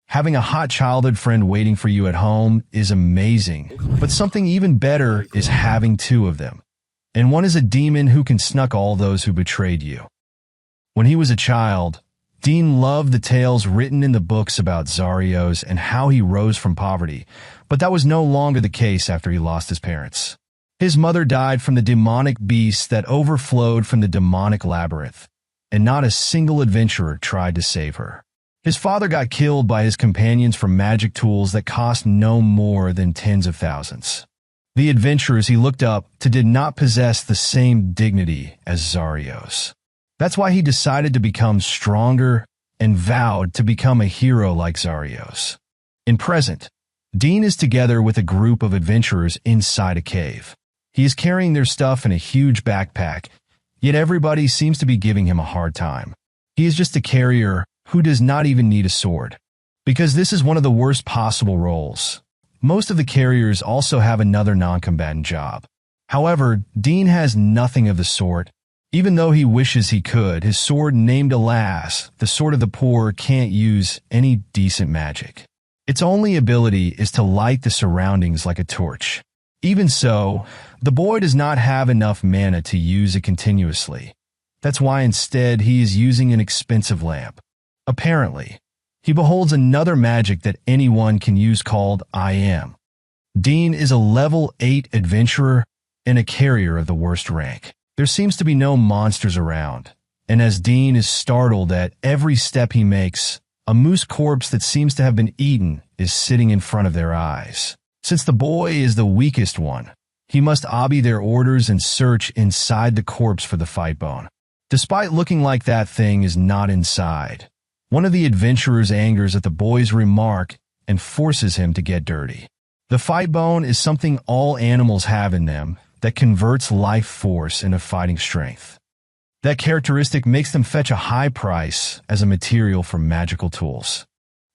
Having a hot childhood friend waiting for you at home is amazing, but something even better is having two of them. And one is a demon who can snuck all those who betrayed you. When he was a child, Dean loved the tales written in the books about Zarios and how he rose from poverty, but that was no longer the case after he lost his parents. His mother died from the demonic beast that overflowed from the demonic labyrinth, and not a single adventurer tried to save her. His father got killed by his companions for magic tools that cost no more than tens of thousands. The adventurers he looked up to did not possess the same dignity as Zarios. That's why he decided to become stronger and vowed to become a hero like Zarios. In present, Dean is together with a group of adventurers inside a cave. He is carrying their stuff in a huge backpack, yet everybody seems to be giving him a hard time. He is just a carrier who does not even need a sword, because this is one of the worst possible roles. Most of the carriers also have another non-combatant job. However, Dean has nothing of the sort. Even though he wishes he could, his sword named Alas, the sword of the poor, can't use any decent magic. Its only ability is to light the surroundings like a torch. Even so, the boy does not have enough mana to use it continuously. That's why instead he is using an expensive lamp. Apparently, he beholds another magic that anyone can use called I Am. Dean is a level 8 adventurer and a carrier of the worst rank. There seems to be no monsters around, and as Dean is startled at every step he makes, a moose corpse that seems to have been eaten is sitting in front of their eyes. Since the boy is the weakest one, he must obey their orders and search inside the corpse for the fight bone. Despite looking like that thing is not inside, one of the adventurers angers at the boy's remark and forces him to get dirty. The fight bone is something all animals have in them that converts life force into fighting strength. That characteristic makes them fetch a high price as a material for magical tools.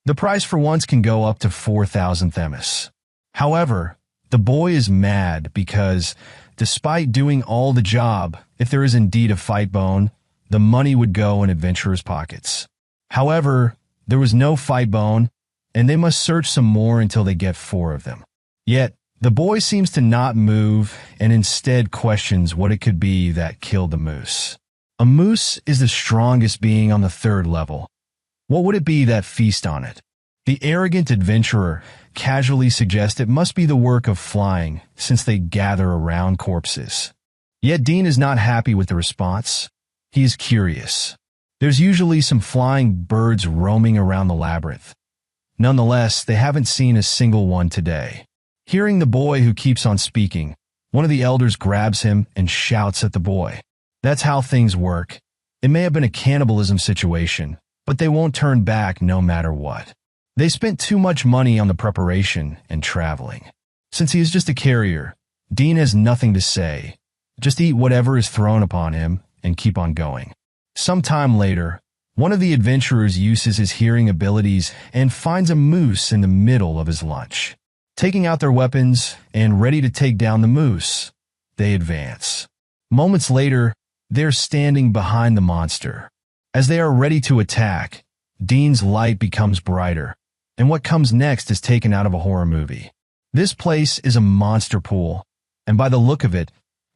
The price for once can go up to 4,000 themis. However, the boy is mad because, despite doing all the job, if there is indeed a fight bone, the money would go in adventurers' pockets. However, there was no fight bone, and they must search some more until they get 4 of them. Yet, the boy seems to not move and instead questions what it could be that killed the moose. A moose is the strongest being on the 3rd level. What would it be that feast on it? The arrogant adventurer casually suggests it must be the work of flying, since they gather around corpses. Yet Dean is not happy with the response. He is curious. There's usually some flying birds roaming around the labyrinth. Nonetheless, they haven't seen a single one today. Hearing the boy who keeps on speaking, one of the elders grabs him and shouts at the boy. That's how things work. It may have been a cannibalism situation, but they won't turn back no matter what. They spent too much money on the preparation and traveling. Since he is just a carrier, Dean has nothing to say. Just eat whatever is thrown upon him and keep on going. Some time later, one of the adventurers uses his hearing abilities and finds a moose in the middle of his lunch. Taking out their weapons and ready to take down the moose, they advance. Moments later, they're standing behind the monster. As they are ready to attack, Dean's light becomes brighter, and what comes next is taken out of a horror movie. This place is a monster pool, and by the look of it,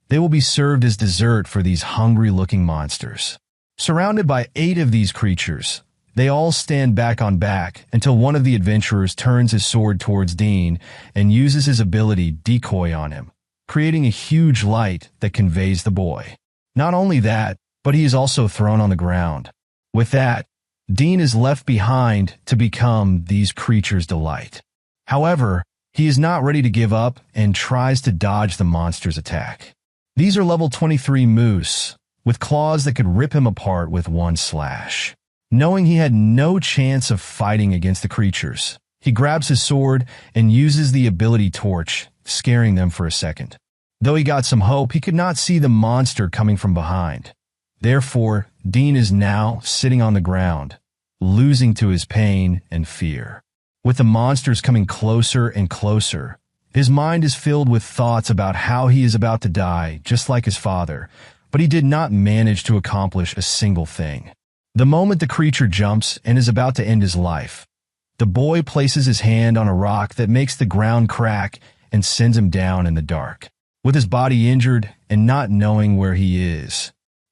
they will be served as dessert for these hungry-looking monsters. Surrounded by 8 of these creatures, they all stand back on back until one of the adventurers turns his sword towards Dean and uses his ability Decoy on him, creating a huge light that conveys the boy. Not only that, but he is also thrown on the ground. With that, Dean is left behind to become these creatures' delight. However, he is not ready to give up and tries to dodge the monster's attack. These are level 23 moose, with claws that could rip him apart with one slash. Knowing he had no chance of fighting against the creatures, he grabs his sword and uses the ability Torch, scaring them for a second. Though he got some hope, he could not see the monster coming from behind. Therefore, Dean is now sitting on the ground, losing to his pain and fear. With the monsters coming closer and closer, his mind is filled with thoughts about how he is about to die, just like his father, but he did not manage to accomplish a single thing. The moment the creature jumps and is about to end his life, The boy places his hand on a rock that makes the ground crack and sends him down in the dark. With his body injured and not knowing where he is,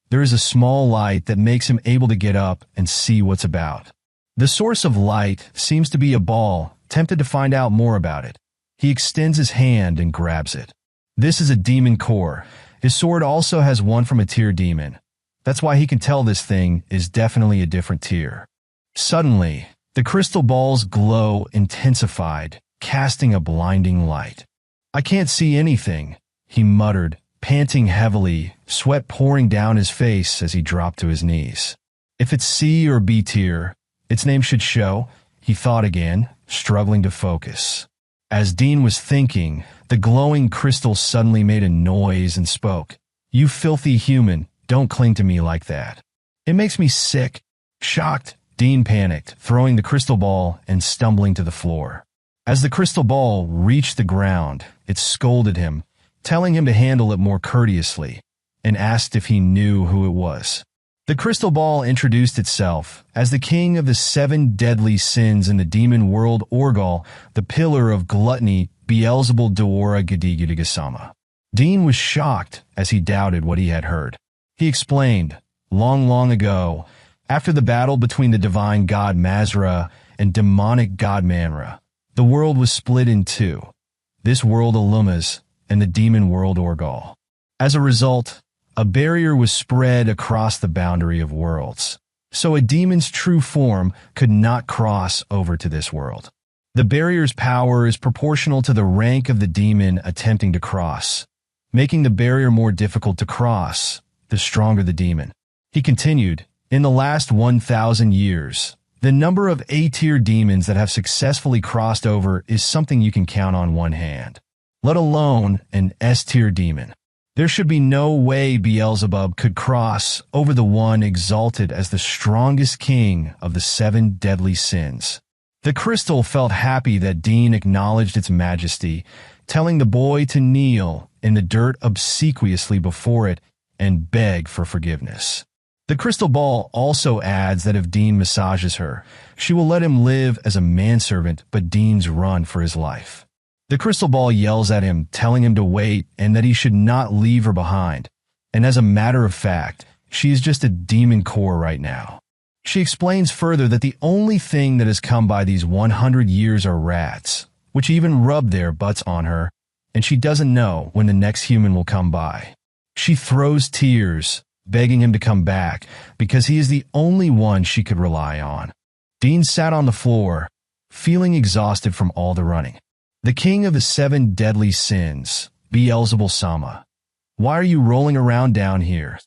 there is a small light that makes him able to get up and see what's about. The source of light seems to be a ball. Tempted to find out more about it, he extends his hand and grabs it. This is a demon core. His sword also has one from a tier demon. That's why he can tell this thing is definitely a different tier. Suddenly, the crystal balls glow intensified, casting a blinding light. "I can't see anything," he muttered, panting heavily, sweat pouring down his face as he dropped to his knees. "If it's C or B tier, its name should show," he thought again, struggling to focus. As Dean was thinking, the glowing crystal suddenly made a noise and spoke. "You filthy human, don't cling to me like that. It makes me sick." Shocked, Dean panicked, throwing the crystal ball and stumbling to the floor. As the crystal ball reached the ground, it scolded him, telling him to handle it more courteously, and asked if he knew who it was. The crystal ball introduced itself as the king of the 7 deadly sins in the demon world, Orgal, the pillar of gluttony, Beelzebul Dora Gadigidigasama. Dean was shocked as he doubted what he had heard. He explained, long, long ago, after the battle between the divine god Mazra and demonic god Manhwa, the world was split in two, this world Alumas and the demon world Orgal. As a result, a barrier was spread across the boundary of worlds, so a demon's true form could not cross over to this world. The barrier's power is proportional to the rank of the demon attempting to cross, making the barrier more difficult to cross, the stronger the demon. He continued, "In the last 1,000 years, the number of A-tier demons that have successfully crossed over is something you can count on one hand, let alone an S-tier demon. There should be no way Beelzebub could cross over the one exalted as the strongest king of the 7 deadly sins." The crystal felt happy that Dean acknowledged its majesty, telling the boy to kneel in the dirt obsequiously before it and beg for forgiveness. The crystal ball also adds that if Dean massages her, she will let him live as a manservant, but Dean's run for his life. The crystal ball yells at him, telling him to wait and that he should not leave her behind. And as a matter of fact, she is just a demon core right now. She explains further that the only thing that has come by these 100 years are rats, which even rub their butts on her, and she doesn't know when the next human will come by. She throws tears, begging him to come back, because he is the only one she could rely on. Dean sat on the floor, feeling exhausted from all the running. "The king of the 7 deadly sins, Beelzebul Sama. Why are you rolling around down here?"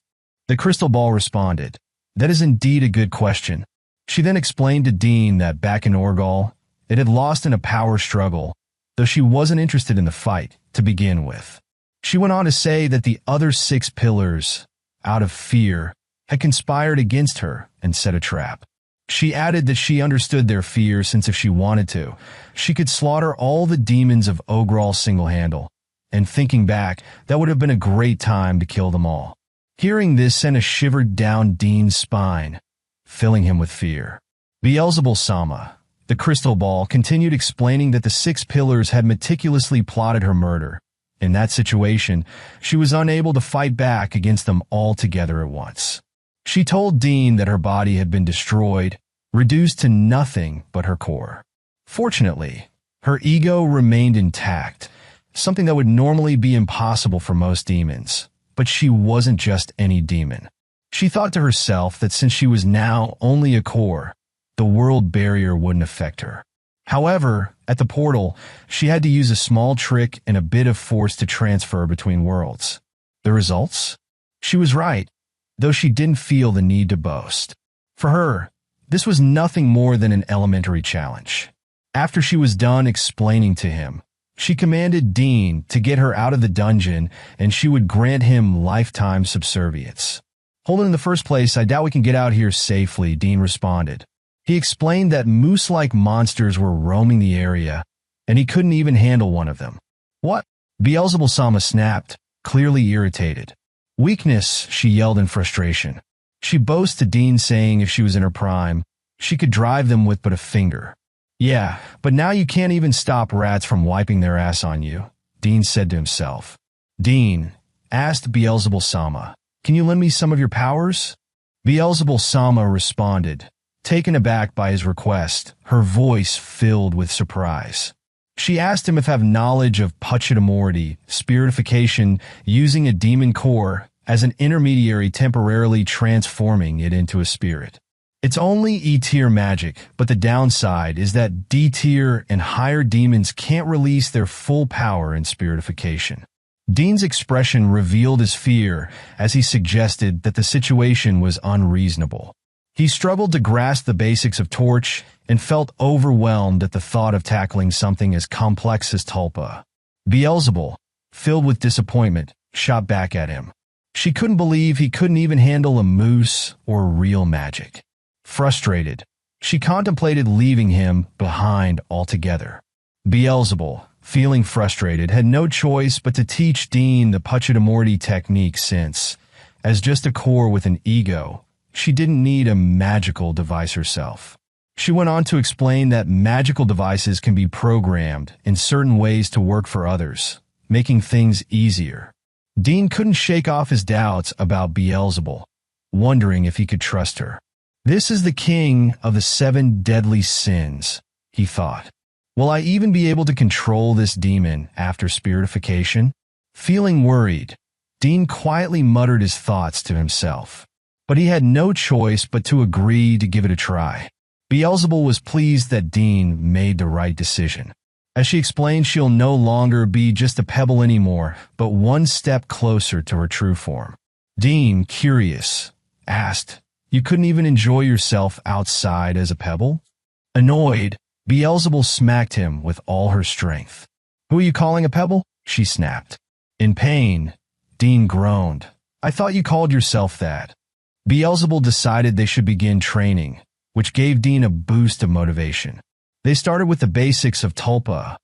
The crystal ball responded, "That is indeed a good question." She then explained to Dean that back in Orgal, it had lost in a power struggle, though she wasn't interested in the fight to begin with. She went on to say that the other 6 pillars, out of fear, had conspired against her and set a trap. She added that she understood their fear, since if she wanted to, she could slaughter all the demons of Ogral single-handed, and thinking back, that would have been a great time to kill them all. Hearing this sent a shiver down Dean's spine, filling him with fear. Beelzebul Sama, the crystal ball, continued explaining that the 6 pillars had meticulously plotted her murder. In that situation, she was unable to fight back against them all together at once. She told Dean that her body had been destroyed, reduced to nothing but her core. Fortunately, her ego remained intact, something that would normally be impossible for most demons. But she wasn't just any demon. She thought to herself that since she was now only a core, the world barrier wouldn't affect her. However, at the portal, she had to use a small trick and a bit of force to transfer between worlds. The results? She was right, though she didn't feel the need to boast. For her, this was nothing more than an elementary challenge. After she was done explaining to him, she commanded Dean to get her out of the dungeon, and she would grant him lifetime subservience. "Hold it in the first place, I doubt we can get out here safely," Dean responded. He explained that moose-like monsters were roaming the area, and he couldn't even handle one of them. "What?" Beelzebul Sama snapped, clearly irritated. "Weakness," she yelled in frustration. She boasted to Dean, saying if she was in her prime, she could drive them with but a finger. Yeah, but now you can't even stop rats from wiping their ass on you, Dean said to himself. Dean asked Beelzebul-sama, can you lend me some of your powers? Beelzebul-sama responded, taken aback by his request, her voice filled with surprise. She asked him if have knowledge of Pachitamority, spiritification, using a demon core as an intermediary temporarily transforming it into a spirit. It's only E-tier magic, but the downside is that D-tier and higher demons can't release their full power in spiritification. Dean's expression revealed his fear as he suggested that the situation was unreasonable. He struggled to grasp the basics of Torch and felt overwhelmed at the thought of tackling something as complex as Tulpa. Beelzebul, filled with disappointment, shot back at him. She couldn't believe he couldn't even handle a moose or real magic. Frustrated, she contemplated leaving him behind altogether. Beelzebul, feeling frustrated, had no choice but to teach Dean the Pachitamority technique since, as just a core with an ego, she didn't need a magical device herself. She went on to explain that magical devices can be programmed in certain ways to work for others, making things easier. Dean couldn't shake off his doubts about Beelzebul, wondering if he could trust her. This is the king of the 7 deadly sins, he thought. Will I even be able to control this demon after spiritification? Feeling worried, Dean quietly muttered his thoughts to himself. But he had no choice but to agree to give it a try. Beelzebul was pleased that Dean made the right decision. As she explained, she'll no longer be just a pebble anymore, but one step closer to her true form. Dean, curious, asked, you couldn't even enjoy yourself outside as a pebble? Annoyed, Beelzebul smacked him with all her strength. Who are you calling a pebble? She snapped. In pain, Dean groaned. I thought you called yourself that. Beelzebul decided they should begin training, which gave Dean a boost of motivation. They started with the basics of Tulpa,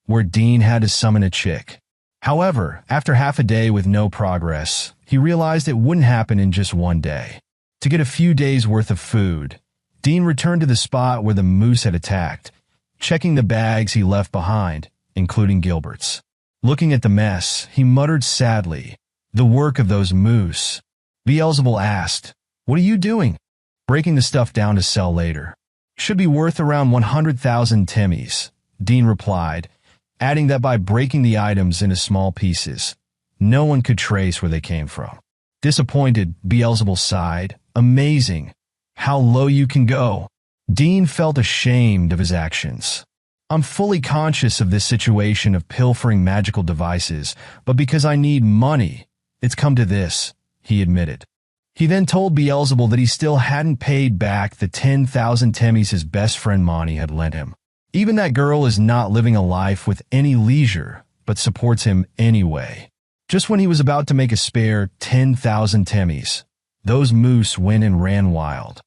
where Dean had to summon a chick. However, after half a day with no progress, he realized it wouldn't happen in just one day. To get a few days' worth of food, Dean returned to the spot where the moose had attacked, checking the bags he left behind, including Gilbert's. Looking at the mess, he muttered sadly, the work of those moose. Beelzebul asked, what are you doing? Breaking the stuff down to sell later. Should be worth around 100,000 temmies, Dean replied, adding that by breaking the items into small pieces, no one could trace where they came from. Disappointed, Beelzebul sighed, amazing. How low you can go. Dean felt ashamed of his actions. I'm fully conscious of this situation of pilfering magical devices, but because I need money, it's come to this, he admitted. He then told Beelzebul that he still hadn't paid back the 10,000 temmies his best friend Monty had lent him. Even that girl is not living a life with any leisure, but supports him anyway. Just when he was about to make a spare 10,000 temmies, those moose went and ran wild.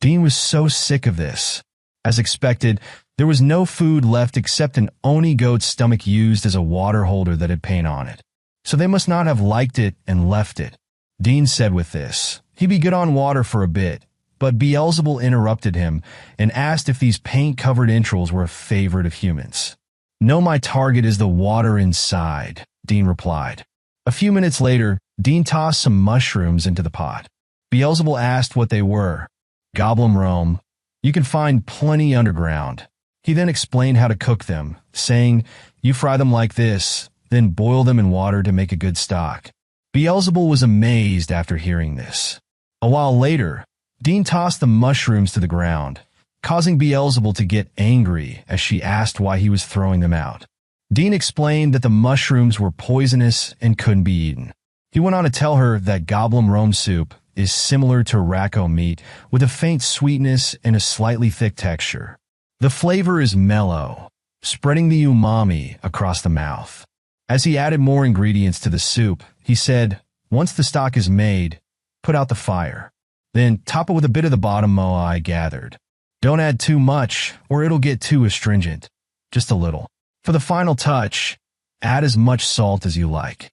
Dean was so sick of this. As expected, there was no food left except an oni goat's stomach used as a water holder that had paint on it. So they must not have liked it and left it. Dean said with this, he'd be good on water for a bit, but Beelzebul interrupted him and asked if these paint-covered entrails were a favorite of humans. No, my target is the water inside, Dean replied. A few minutes later, Dean tossed some mushrooms into the pot. Beelzebul asked what they were. Goblin Rome. You can find plenty underground. He then explained how to cook them, saying, you fry them like this, then boil them in water to make a good stock. Beelzebul was amazed after hearing this. A while later, Dean tossed the mushrooms to the ground, causing Beelzebul to get angry as she asked why he was throwing them out. Dean explained that the mushrooms were poisonous and couldn't be eaten. He went on to tell her that goblin Rome soup is similar to racco meat with a faint sweetness and a slightly thick texture. The flavor is mellow, spreading the umami across the mouth. As he added more ingredients to the soup, he said, once the stock is made, put out the fire. Then top it with a bit of the bottom moa I gathered. Don't add too much or it'll get too astringent. Just a little. For the final touch, add as much salt as you like.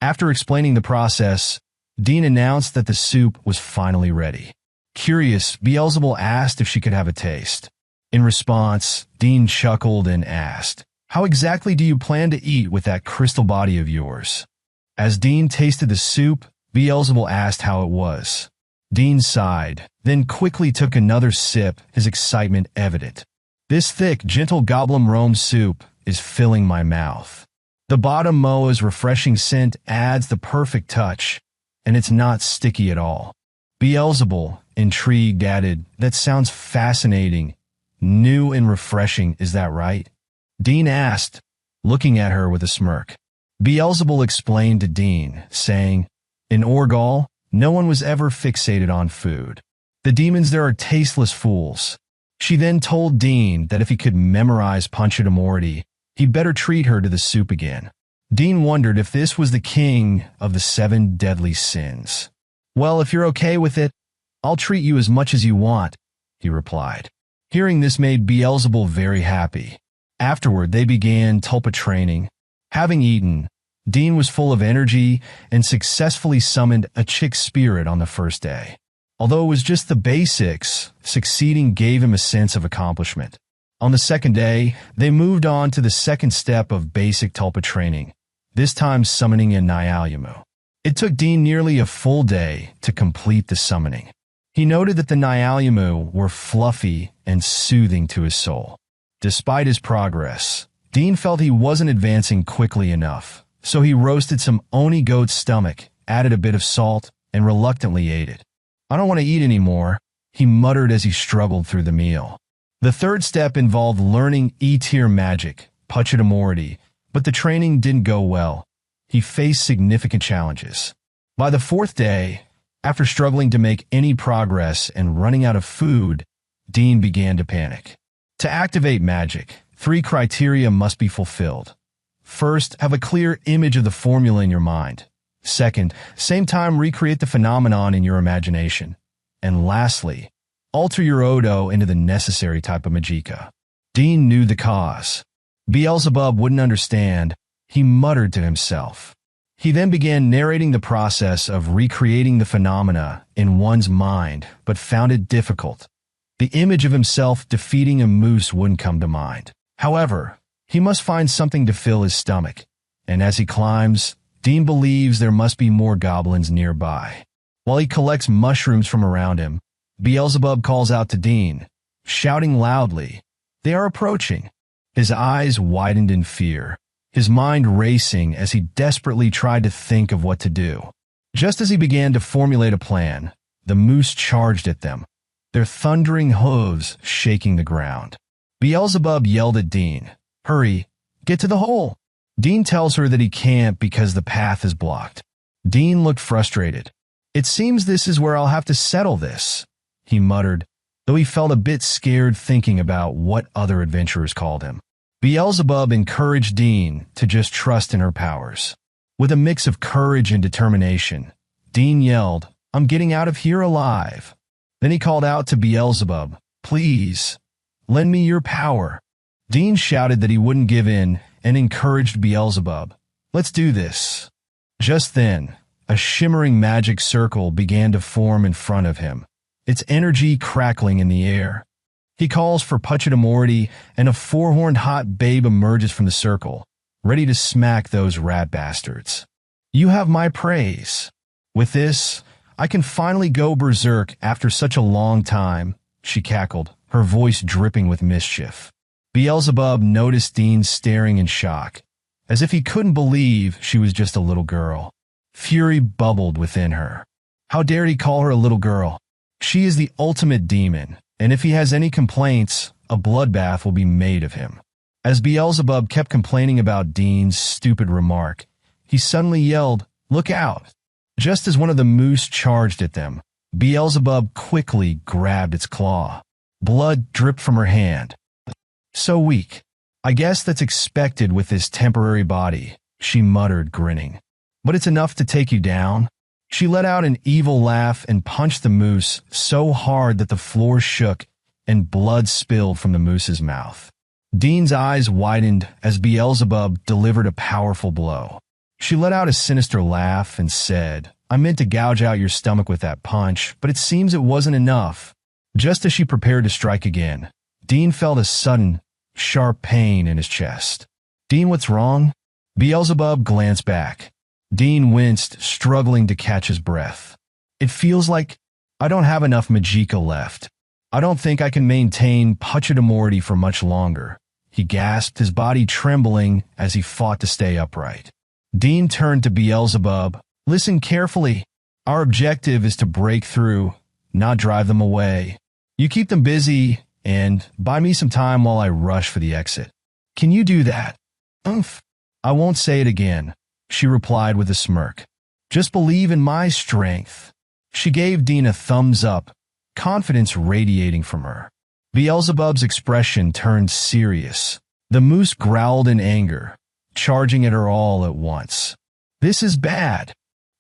After explaining the process, Dean announced that the soup was finally ready. Curious, Beelzebul asked if she could have a taste. In response, Dean chuckled and asked, "How exactly do you plan to eat with that crystal body of yours?" As Dean tasted the soup, Beelzebul asked how it was. Dean sighed, then quickly took another sip, his excitement evident. "This thick, gentle goblin rome soup is filling my mouth. The bottom moa's refreshing scent adds the perfect touch, and it's not sticky at all." Beelzebul, intrigued, added, "That sounds fascinating. New and refreshing, is that right?" Dean asked, looking at her with a smirk. Beelzebul explained to Dean, saying, "In Orgal, no one was ever fixated on food. The demons there are tasteless fools." She then told Dean that if he could memorize Punchatamorty, he'd better treat her to the soup again. Dean wondered if this was the king of the 7 deadly sins. "Well, if you're okay with it, I'll treat you as much as you want," he replied. Hearing this made Beelzebul very happy. Afterward, they began tulpa training. Having eaten, Dean was full of energy and successfully summoned a chick spirit on the first day. Although it was just the basics, succeeding gave him a sense of accomplishment. On the second day, they moved on to the second step of basic tulpa training, this time summoning a Nyalyamu. It took Dean nearly a full day to complete the summoning. He noted that the Nyalyamu were fluffy and soothing to his soul. Despite his progress, Dean felt he wasn't advancing quickly enough, so he roasted some Oni goat's stomach, added a bit of salt, and reluctantly ate it. "I don't want to eat anymore," he muttered as he struggled through the meal. The third step involved learning E-tier magic, Punchatamorty, but the training didn't go well. He faced significant challenges. By the fourth day, after struggling to make any progress and running out of food, Dean began to panic. To activate magic, 3 criteria must be fulfilled. First, have a clear image of the formula in your mind. Second, same time recreate the phenomenon in your imagination. And lastly, alter your Odo into the necessary type of Magicka. Dean knew the cause. Beelzebub wouldn't understand, he muttered to himself. He then began narrating the process of recreating the phenomena in one's mind, but found it difficult. The image of himself defeating a moose wouldn't come to mind. However, he must find something to fill his stomach, and as he climbs, Dean believes there must be more goblins nearby. While he collects mushrooms from around him, Beelzebub calls out to Dean, shouting loudly, "They are approaching." His eyes widened in fear, his mind racing as he desperately tried to think of what to do. Just as he began to formulate a plan, the moose charged at them, their thundering hooves shaking the ground. Beelzebub yelled at Dean, "Hurry, get to the hole." Dean tells her that he can't because the path is blocked. Dean looked frustrated. "It seems this is where I'll have to settle this," he muttered, though he felt a bit scared thinking about what other adventurers called him. Beelzebub encouraged Dean to just trust in her powers. With a mix of courage and determination, Dean yelled, "I'm getting out of here alive." Then he called out to Beelzebub, "Please, lend me your power." Dean shouted that he wouldn't give in and encouraged Beelzebub, "Let's do this." Just then, a shimmering magic circle began to form in front of him, its energy crackling in the air. He calls for Punchatamorty, and a 4-horned hot babe emerges from the circle, ready to smack those rat bastards. "You have my praise. With this, I can finally go berserk after such a long time," she cackled, her voice dripping with mischief. Beelzebub noticed Dean staring in shock, as if he couldn't believe she was just a little girl. Fury bubbled within her. How dared he call her a little girl? She is the ultimate demon, and if he has any complaints, a bloodbath will be made of him. As Beelzebub kept complaining about Dean's stupid remark, he suddenly yelled, "Look out!" Just as one of the moose charged at them, Beelzebub quickly grabbed its claw. Blood dripped from her hand. "So weak. I guess that's expected with this temporary body," she muttered, grinning. "But it's enough to take you down." She let out an evil laugh and punched the moose so hard that the floor shook and blood spilled from the moose's mouth. Dean's eyes widened as Beelzebub delivered a powerful blow. She let out a sinister laugh and said, "I meant to gouge out your stomach with that punch, but it seems it wasn't enough." Just as she prepared to strike again, Dean felt a sudden, sharp pain in his chest. Dean, what's wrong? Beelzebub glanced back. Dean winced, struggling to catch his breath. It feels like I don't have enough magicka left. I don't think I can maintain Pachadamorti for much longer. He gasped, his body trembling as he fought to stay upright. Dean turned to Beelzebub. Listen carefully. Our objective is to break through, not drive them away. You keep them busy and buy me some time while I rush for the exit. Can you do that? Umph. I won't say it again, she replied with a smirk. Just believe in my strength. She gave Dean a thumbs up, confidence radiating from her. Beelzebub's expression turned serious. The moose growled in anger, charging at her all at once. This is bad,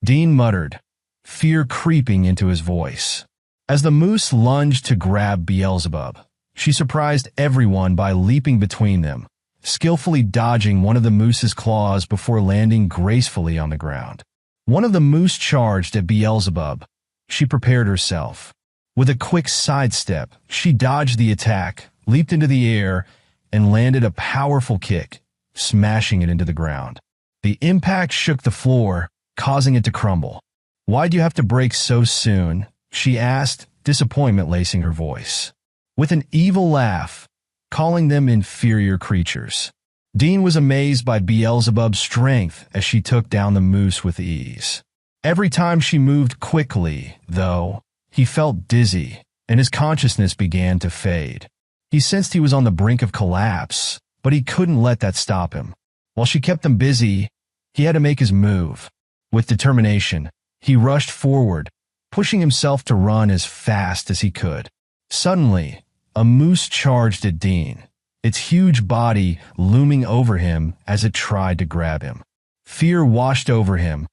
Dean muttered, fear creeping into his voice. As the moose lunged to grab Beelzebub, she surprised everyone by leaping between them, skillfully dodging one of the moose's claws before landing gracefully on the ground. One of the moose charged at Beelzebub. She prepared herself. With a quick sidestep, she dodged the attack, leaped into the air, and landed a powerful kick, smashing it into the ground. The impact shook the floor, causing it to crumble. Why'd you have to break so soon? She asked, disappointment lacing her voice. With an evil laugh, calling them inferior creatures. Dean was amazed by Beelzebub's strength as she took down the moose with ease. Every time she moved quickly, though, he felt dizzy, and his consciousness began to fade. He sensed he was on the brink of collapse, but he couldn't let that stop him. While she kept them busy, he had to make his move. With determination, he rushed forward, pushing himself to run as fast as he could. Suddenly, a moose charged at Dean, its huge body looming over him as it tried to grab him. Fear washed over him.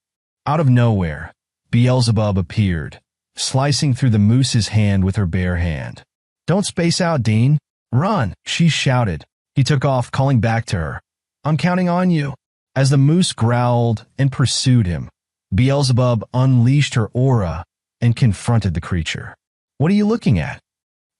Out of nowhere, Beelzebub appeared, slicing through the moose's hand with her bare hand. Don't space out, Dean. Run, she shouted. He took off, calling back to her. I'm counting on you. As the moose growled and pursued him, Beelzebub unleashed her aura and confronted the creature. What are you looking at?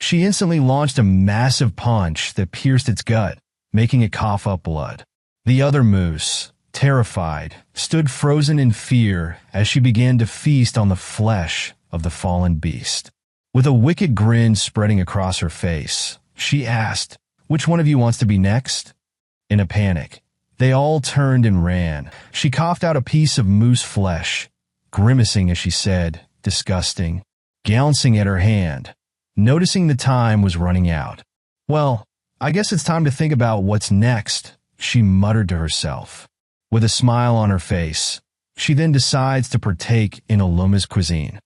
She instantly launched a massive punch that pierced its gut, making it cough up blood. The other moose, terrified, stood frozen in fear as she began to feast on the flesh of the fallen beast. With a wicked grin spreading across her face, she asked, "Which one of you wants to be next?" In a panic, they all turned and ran. She coughed out a piece of moose flesh, grimacing as she said, disgusting, glancing at her hand, noticing the time was running out. Well, I guess it's time to think about what's next, she muttered to herself. With a smile on her face, she then decides to partake in Oluma's cuisine.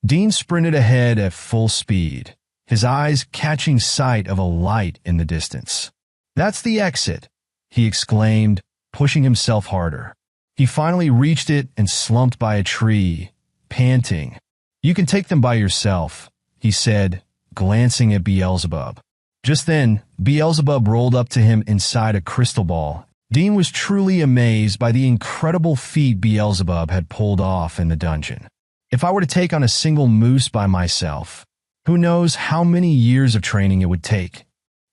Dean sprinted ahead at full speed, his eyes catching sight of a light in the distance. That's the exit, he exclaimed, pushing himself harder. He finally reached it and slumped by a tree, panting. You can take them by yourself, he said, glancing at Beelzebub. Just then, Beelzebub rolled up to him inside a crystal ball. Dean was truly amazed by the incredible feat Beelzebub had pulled off in the dungeon. If I were to take on a single moose by myself, who knows how many years of training it would take?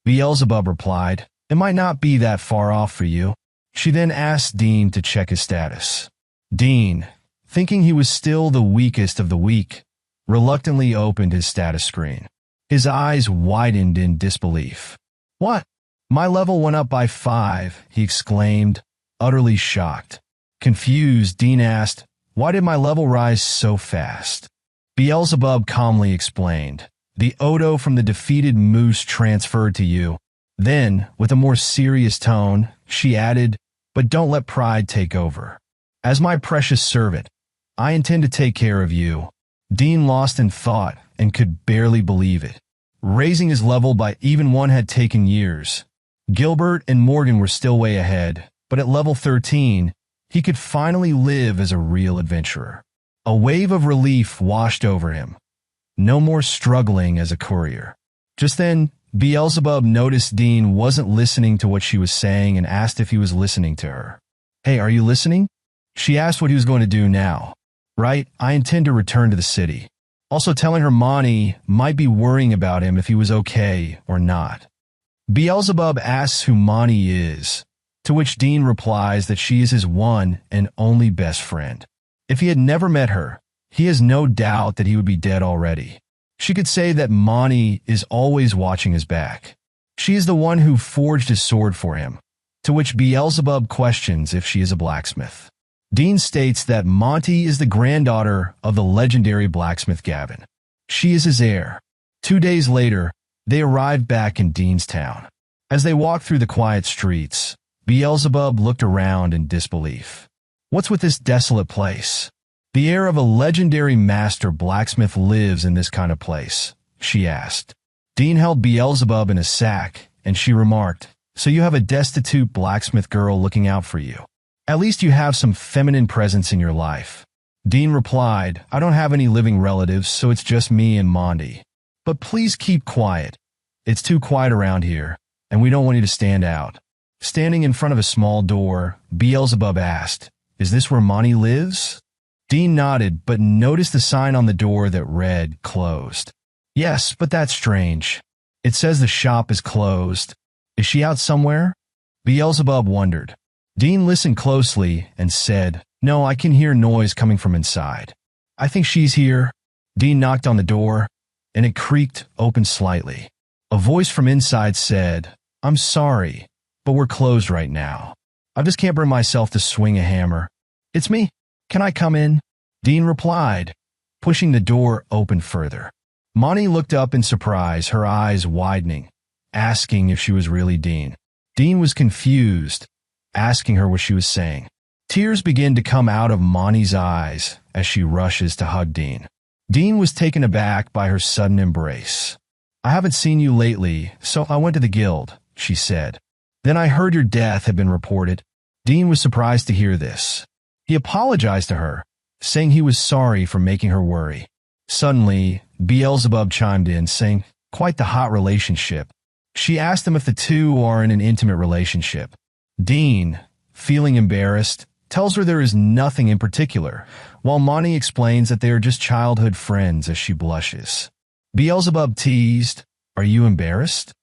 Beelzebub replied, It might not be that far off for you. She then asked Dean to check his status. Dean, thinking he was still the weakest of the weak, reluctantly opened his status screen. His eyes widened in disbelief. What? My level went up by 5, he exclaimed, utterly shocked. Confused, Dean asked, Why did my level rise so fast? Beelzebub calmly explained, The Odo from the defeated moose transferred to you. Then, with a more serious tone, she added, But don't let pride take over. As my precious servant, I intend to take care of you. Dean lost in thought and could barely believe it. Raising his level by even one had taken years. Gilbert and Morgan were still way ahead, but at level 13, he could finally live as a real adventurer. A wave of relief washed over him. No more struggling as a courier. Just then, Beelzebub noticed Dean wasn't listening to what she was saying and asked if he was listening to her. Hey, are you listening? She asked what he was going to do now. Right, I intend to return to the city. Also telling her Mani might be worrying about him if he was okay or not. Beelzebub asks who Mani is, to which Dean replies that she is his one and only best friend. If he had never met her, he has no doubt that he would be dead already. She could say that Mani is always watching his back. She is the one who forged his sword for him, to which Beelzebub questions if she is a blacksmith. Dean states that Monty is the granddaughter of the legendary blacksmith Gavin. She is his heir. 2 days later, they arrived back in Dean's town. As they walked through the quiet streets, Beelzebub looked around in disbelief. What's with this desolate place? The heir of a legendary master blacksmith lives in this kind of place, she asked. Dean held Beelzebub in a sack, and she remarked, "So you have a destitute blacksmith girl looking out for you. At least you have some feminine presence in your life." Dean replied, "I don't have any living relatives, so it's just me and Monty. But please keep quiet. It's too quiet around here, and we don't want you to stand out." Standing in front of a small door, Beelzebub asked, "Is this where Monty lives?" Dean nodded, but noticed the sign on the door that read, "Closed." "Yes, but that's strange. It says the shop is closed. Is she out somewhere?" Beelzebub wondered. Dean listened closely and said, "No, I can hear noise coming from inside. I think she's here." Dean knocked on the door, and it creaked open slightly. A voice from inside said, "I'm sorry, but we're closed right now. I just can't bring myself to swing a hammer." "It's me. Can I come in?" Dean replied, pushing the door open further. Monty looked up in surprise, her eyes widening, asking if she was really Dean. Dean was confused, asking her what she was saying. Tears begin to come out of Monty's eyes as she rushes to hug Dean. Dean was taken aback by her sudden embrace. "I haven't seen you lately, so I went to the guild," she said. "Then I heard your death had been reported." Dean was surprised to hear this. He apologized to her, saying he was sorry for making her worry. Suddenly, Beelzebub chimed in, saying, "Quite the hot relationship." She asked him if the two are in an intimate relationship. Dean, feeling embarrassed, tells her there is nothing in particular, while Monty explains that they are just childhood friends as she blushes. Beelzebub teased, "Are you embarrassed?"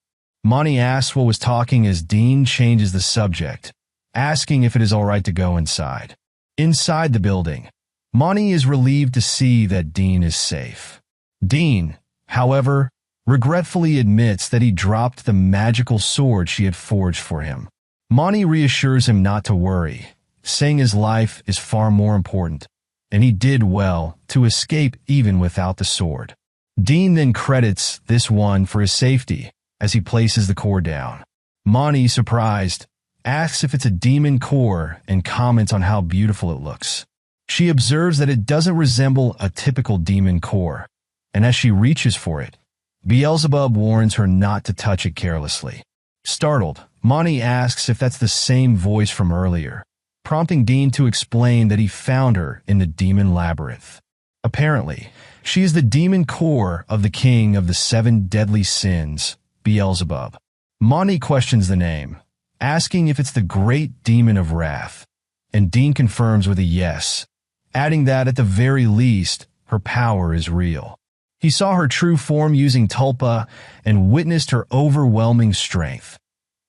Monty asks what was talking as Dean changes the subject, asking if it is all right to go inside. Inside the building, Monty is relieved to see that Dean is safe. Dean, however, regretfully admits that he dropped the magical sword she had forged for him. Monty reassures him not to worry, saying his life is far more important, and he did well to escape even without the sword. Dean then credits this one for his safety as he places the core down. Monty, surprised, asks if it's a demon core and comments on how beautiful it looks. She observes that it doesn't resemble a typical demon core, and as she reaches for it, Beelzebub warns her not to touch it carelessly. Startled, Monty asks if that's the same voice from earlier, prompting Dean to explain that he found her in the demon labyrinth. Apparently, she is the demon core of the king of the 7 deadly sins, Beelzebub. Monty questions the name, asking if it's the great demon of wrath, and Dean confirms with a yes, adding that at the very least, her power is real. He saw her true form using tulpa and witnessed her overwhelming strength,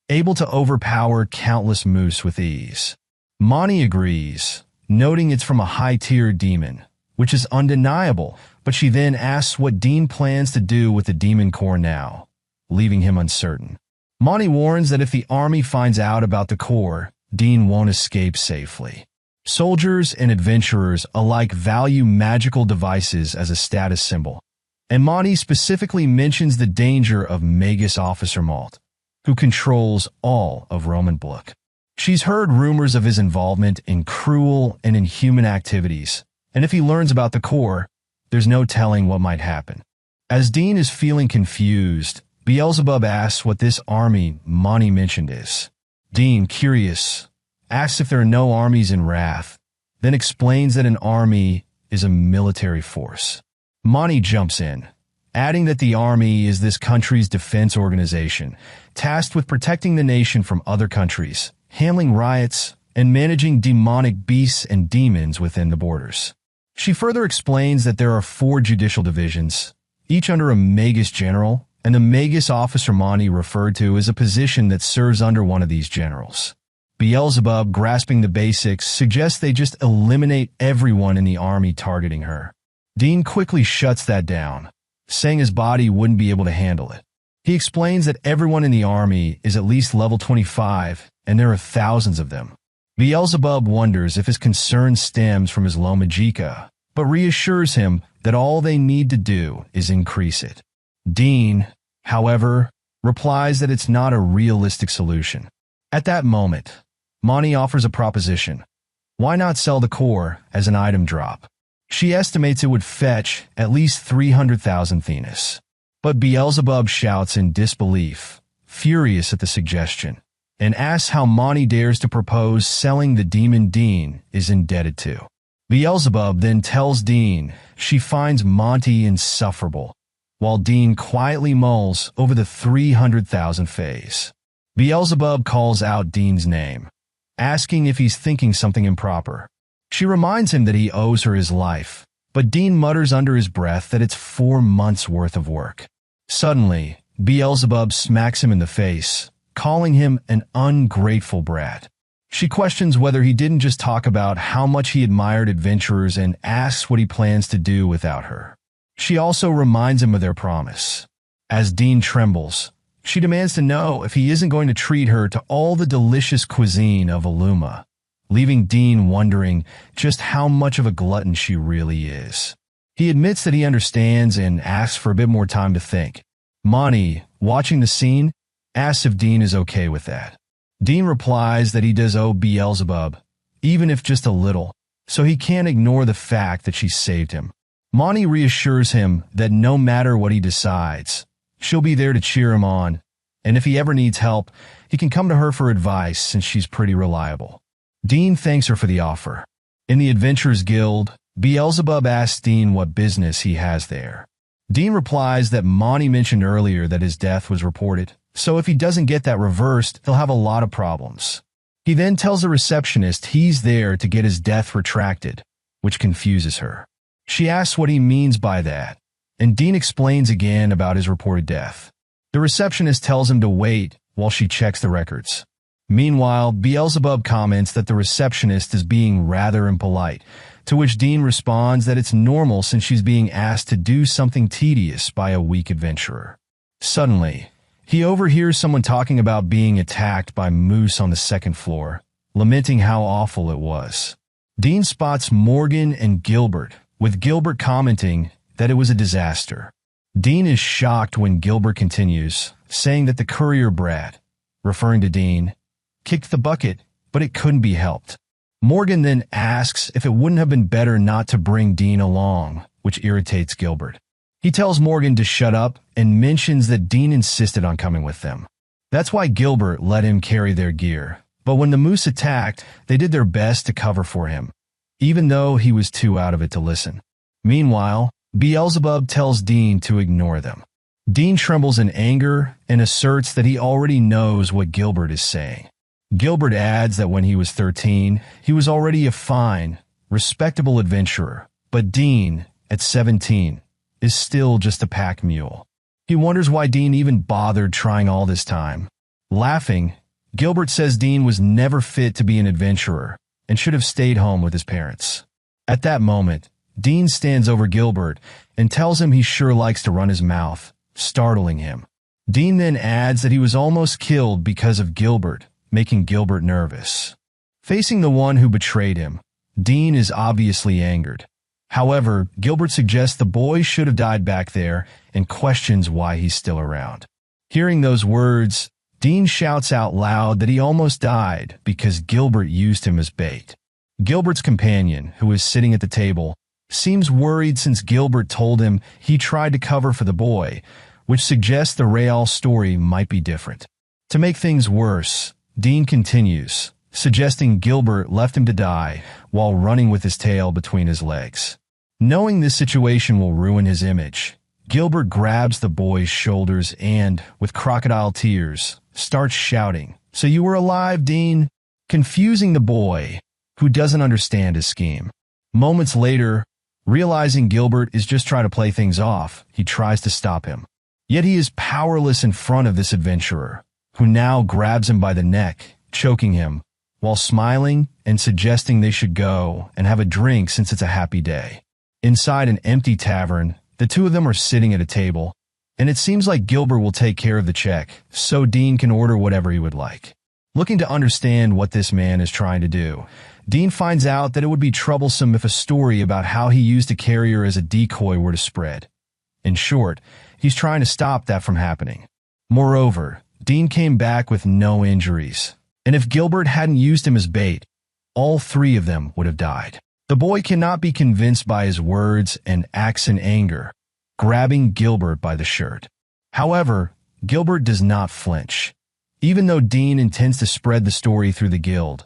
able to overpower countless moose with ease. Monty agrees, noting it's from a high-tier demon, which is undeniable, but she then asks what Dean plans to do with the demon core now, leaving him uncertain. Monty warns that if the army finds out about the core, Dean won't escape safely. Soldiers and adventurers alike value magical devices as a status symbol, and Monty specifically mentions the danger of Magus Officer Malt, who controls all of Roman Blook. She's heard rumors of his involvement in cruel and inhuman activities, and if he learns about the core, there's no telling what might happen. As Dean is feeling confused, Beelzebub asks what this army Monty mentioned is. Dean, curious, asks if there are no armies in Wrath, then explains that an army is a military force. Monty jumps in, adding that the army is this country's defense organization, tasked with protecting the nation from other countries, handling riots, and managing demonic beasts and demons within the borders. She further explains that there are 4 judicial divisions, each under a Magus general, and the Magus officer Monty referred to as a position that serves under one of these generals. Beelzebub, grasping the basics, suggests they just eliminate everyone in the army targeting her. Dean quickly shuts that down, saying his body wouldn't be able to handle it. He explains that everyone in the army is at least level 25, and there are thousands of them. Beelzebub wonders if his concern stems from his low magicka, but reassures him that all they need to do is increase it. Dean, however, replies that it's not a realistic solution. At that moment, Monty offers a proposition. Why not sell the core as an item drop? She estimates it would fetch at least 300,000 Thenis. But Beelzebub shouts in disbelief, furious at the suggestion, and asks how Monty dares to propose selling the demon Dean is indebted to. Beelzebub then tells Dean she finds Monty insufferable, while Dean quietly mulls over the 300,000 phase. Beelzebub calls out Dean's name, asking if he's thinking something improper. She reminds him that he owes her his life, but Dean mutters under his breath that it's 4 months' worth of work. Suddenly, Beelzebub smacks him in the face, calling him an ungrateful brat. She questions whether he didn't just talk about how much he admired adventurers and asks what he plans to do without her. She also reminds him of their promise. As Dean trembles, she demands to know if he isn't going to treat her to all the delicious cuisine of Aluma, leaving Dean wondering just how much of a glutton she really is. He admits that he understands and asks for a bit more time to think. Monty, watching the scene, asks if Dean is okay with that. Dean replies that he does owe Beelzebub, even if just a little, so he can't ignore the fact that she saved him. Monty reassures him that no matter what he decides, she'll be there to cheer him on, and if he ever needs help, he can come to her for advice since she's pretty reliable. Dean thanks her for the offer. In the Adventurers Guild, Beelzebub asks Dean what business he has there. Dean replies that Monty mentioned earlier that his death was reported, so if he doesn't get that reversed, he'll have a lot of problems. He then tells the receptionist he's there to get his death retracted, which confuses her. She asks what he means by that, and Dean explains again about his reported death. The receptionist tells him to wait while she checks the records. Meanwhile, Beelzebub comments that the receptionist is being rather impolite, to which Dean responds that it's normal since she's being asked to do something tedious by a weak adventurer. Suddenly, he overhears someone talking about being attacked by moose on the 2nd floor, lamenting how awful it was. Dean spots Morgan and Gilbert, with Gilbert commenting that it was a disaster. Dean is shocked when Gilbert continues, saying that the courier brat, referring to Dean, kicked the bucket, but it couldn't be helped. Morgan then asks if it wouldn't have been better not to bring Dean along, which irritates Gilbert. He tells Morgan to shut up and mentions that Dean insisted on coming with them. That's why Gilbert let him carry their gear, but when the moose attacked, they did their best to cover for him, even though he was too out of it to listen. Meanwhile, Beelzebub tells Dean to ignore them. Dean trembles in anger and asserts that he already knows what Gilbert is saying. Gilbert adds that when he was 13, he was already a fine, respectable adventurer, but Dean, at 17, is still just a pack mule. He wonders why Dean even bothered trying all this time. Laughing, Gilbert says Dean was never fit to be an adventurer and should have stayed home with his parents. At that moment, Dean stands over Gilbert and tells him he sure likes to run his mouth, startling him. Dean then adds that he was almost killed because of Gilbert, making Gilbert nervous. Facing the one who betrayed him, Dean is obviously angered. However, Gilbert suggests the boy should have died back there and questions why he's still around. Hearing those words, Dean shouts out loud that he almost died because Gilbert used him as bait. Gilbert's companion, who is sitting at the table, seems worried since Gilbert told him he tried to cover for the boy, which suggests the Real story might be different. To make things worse, Dean continues, suggesting Gilbert left him to die while running with his tail between his legs. Knowing this situation will ruin his image, Gilbert grabs the boy's shoulders and, with crocodile tears, starts shouting, "So you were alive, Dean?" confusing the boy, who doesn't understand his scheme. Moments later, realizing Gilbert is just trying to play things off, he tries to stop him. Yet he is powerless in front of this adventurer, who now grabs him by the neck, choking him, while smiling and suggesting they should go and have a drink since it's a happy day. Inside an empty tavern, the two of them are sitting at a table, and it seems like Gilbert will take care of the check, so Dean can order whatever he would like. Looking to understand what this man is trying to do, Dean finds out that it would be troublesome if a story about how he used a carrier as a decoy were to spread. In short, he's trying to stop that from happening. Moreover, Dean came back with no injuries, and if Gilbert hadn't used him as bait, all three of them would have died. The boy cannot be convinced by his words and acts in anger, grabbing Gilbert by the shirt. However, Gilbert does not flinch. Even though Dean intends to spread the story through the guild,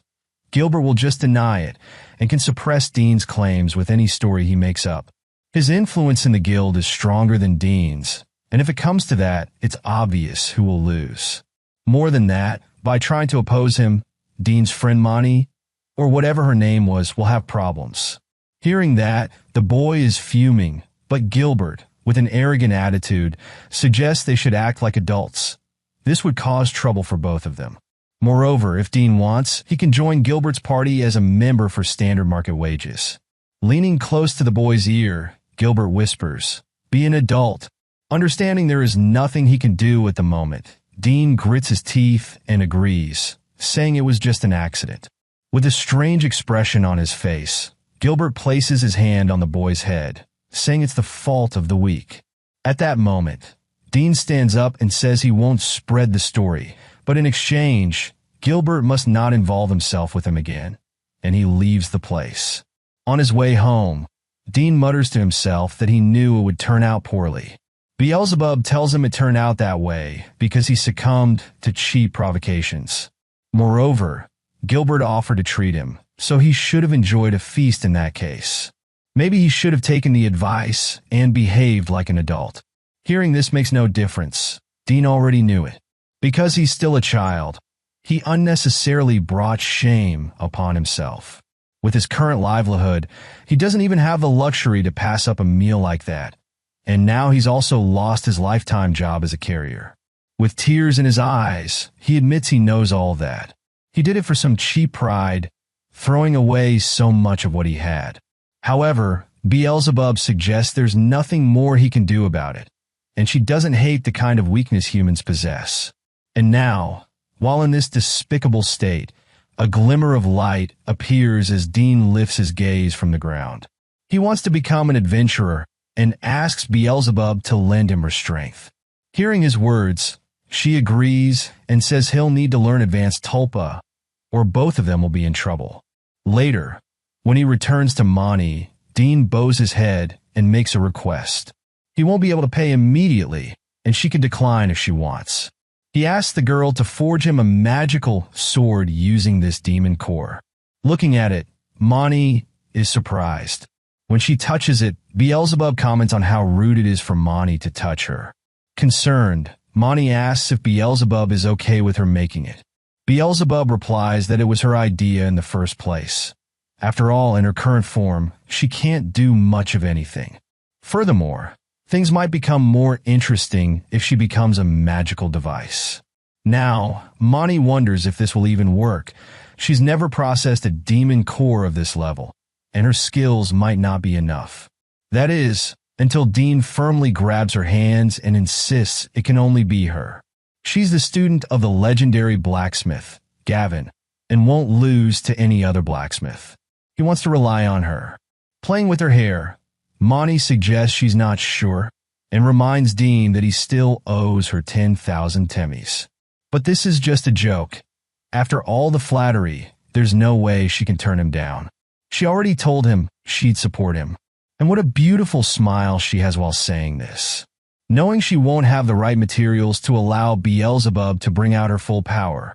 Gilbert will just deny it and can suppress Dean's claims with any story he makes up. His influence in the guild is stronger than Dean's, and if it comes to that, it's obvious who will lose. More than that, by trying to oppose him, Dean's friend Mani, or whatever her name was, will have problems. Hearing that, the boy is fuming, but Gilbert, with an arrogant attitude, suggests they should act like adults. This would cause trouble for both of them. Moreover, if Dean wants, he can join Gilbert's party as a member for standard market wages. Leaning close to the boy's ear, Gilbert whispers, "Be an adult." Understanding there is nothing he can do at the moment, Dean grits his teeth and agrees, saying it was just an accident. With a strange expression on his face, Gilbert places his hand on the boy's head, saying it's the fault of the weak. At that moment, Dean stands up and says he won't spread the story, but in exchange, Gilbert must not involve himself with him again, and he leaves the place. On his way home, Dean mutters to himself that he knew it would turn out poorly. Beelzebub tells him it turned out that way because he succumbed to cheap provocations. Moreover, Gilbert offered to treat him, so he should have enjoyed a feast in that case. Maybe he should have taken the advice and behaved like an adult. Hearing this makes no difference. Dean already knew it. Because he's still a child, he unnecessarily brought shame upon himself. With his current livelihood, he doesn't even have the luxury to pass up a meal like that. And now he's also lost his lifetime job as a carrier. With tears in his eyes, he admits he knows all that. He did it for some cheap pride, throwing away so much of what he had. However, Beelzebub suggests there's nothing more he can do about it, and she doesn't hate the kind of weakness humans possess. And now, while in this despicable state, a glimmer of light appears as Dean lifts his gaze from the ground. He wants to become an adventurer and asks Beelzebub to lend him her strength. Hearing his words, she agrees and says he'll need to learn advanced Tulpa, or both of them will be in trouble. Later, when he returns to Mani, Dean bows his head and makes a request. He won't be able to pay immediately, and she can decline if she wants. He asks the girl to forge him a magical sword using this demon core. Looking at it, Mani is surprised. When she touches it, Beelzebub comments on how rude it is for Mani to touch her. Concerned, Mani asks if Beelzebub is okay with her making it. Beelzebub replies that it was her idea in the first place. After all, in her current form, she can't do much of anything. Furthermore, things might become more interesting if she becomes a magical device. Now, Mani wonders if this will even work. She's never processed a demon core of this level, and her skills might not be enough. That is, until Dean firmly grabs her hands and insists it can only be her. She's the student of the legendary blacksmith, Gavin, and won't lose to any other blacksmith. He wants to rely on her. Playing with her hair, Mani suggests she's not sure and reminds Dean that he still owes her 10,000 temmies. But this is just a joke. After all the flattery, there's no way she can turn him down. She already told him she'd support him. And what a beautiful smile she has while saying this. Knowing she won't have the right materials to allow Beelzebub to bring out her full power,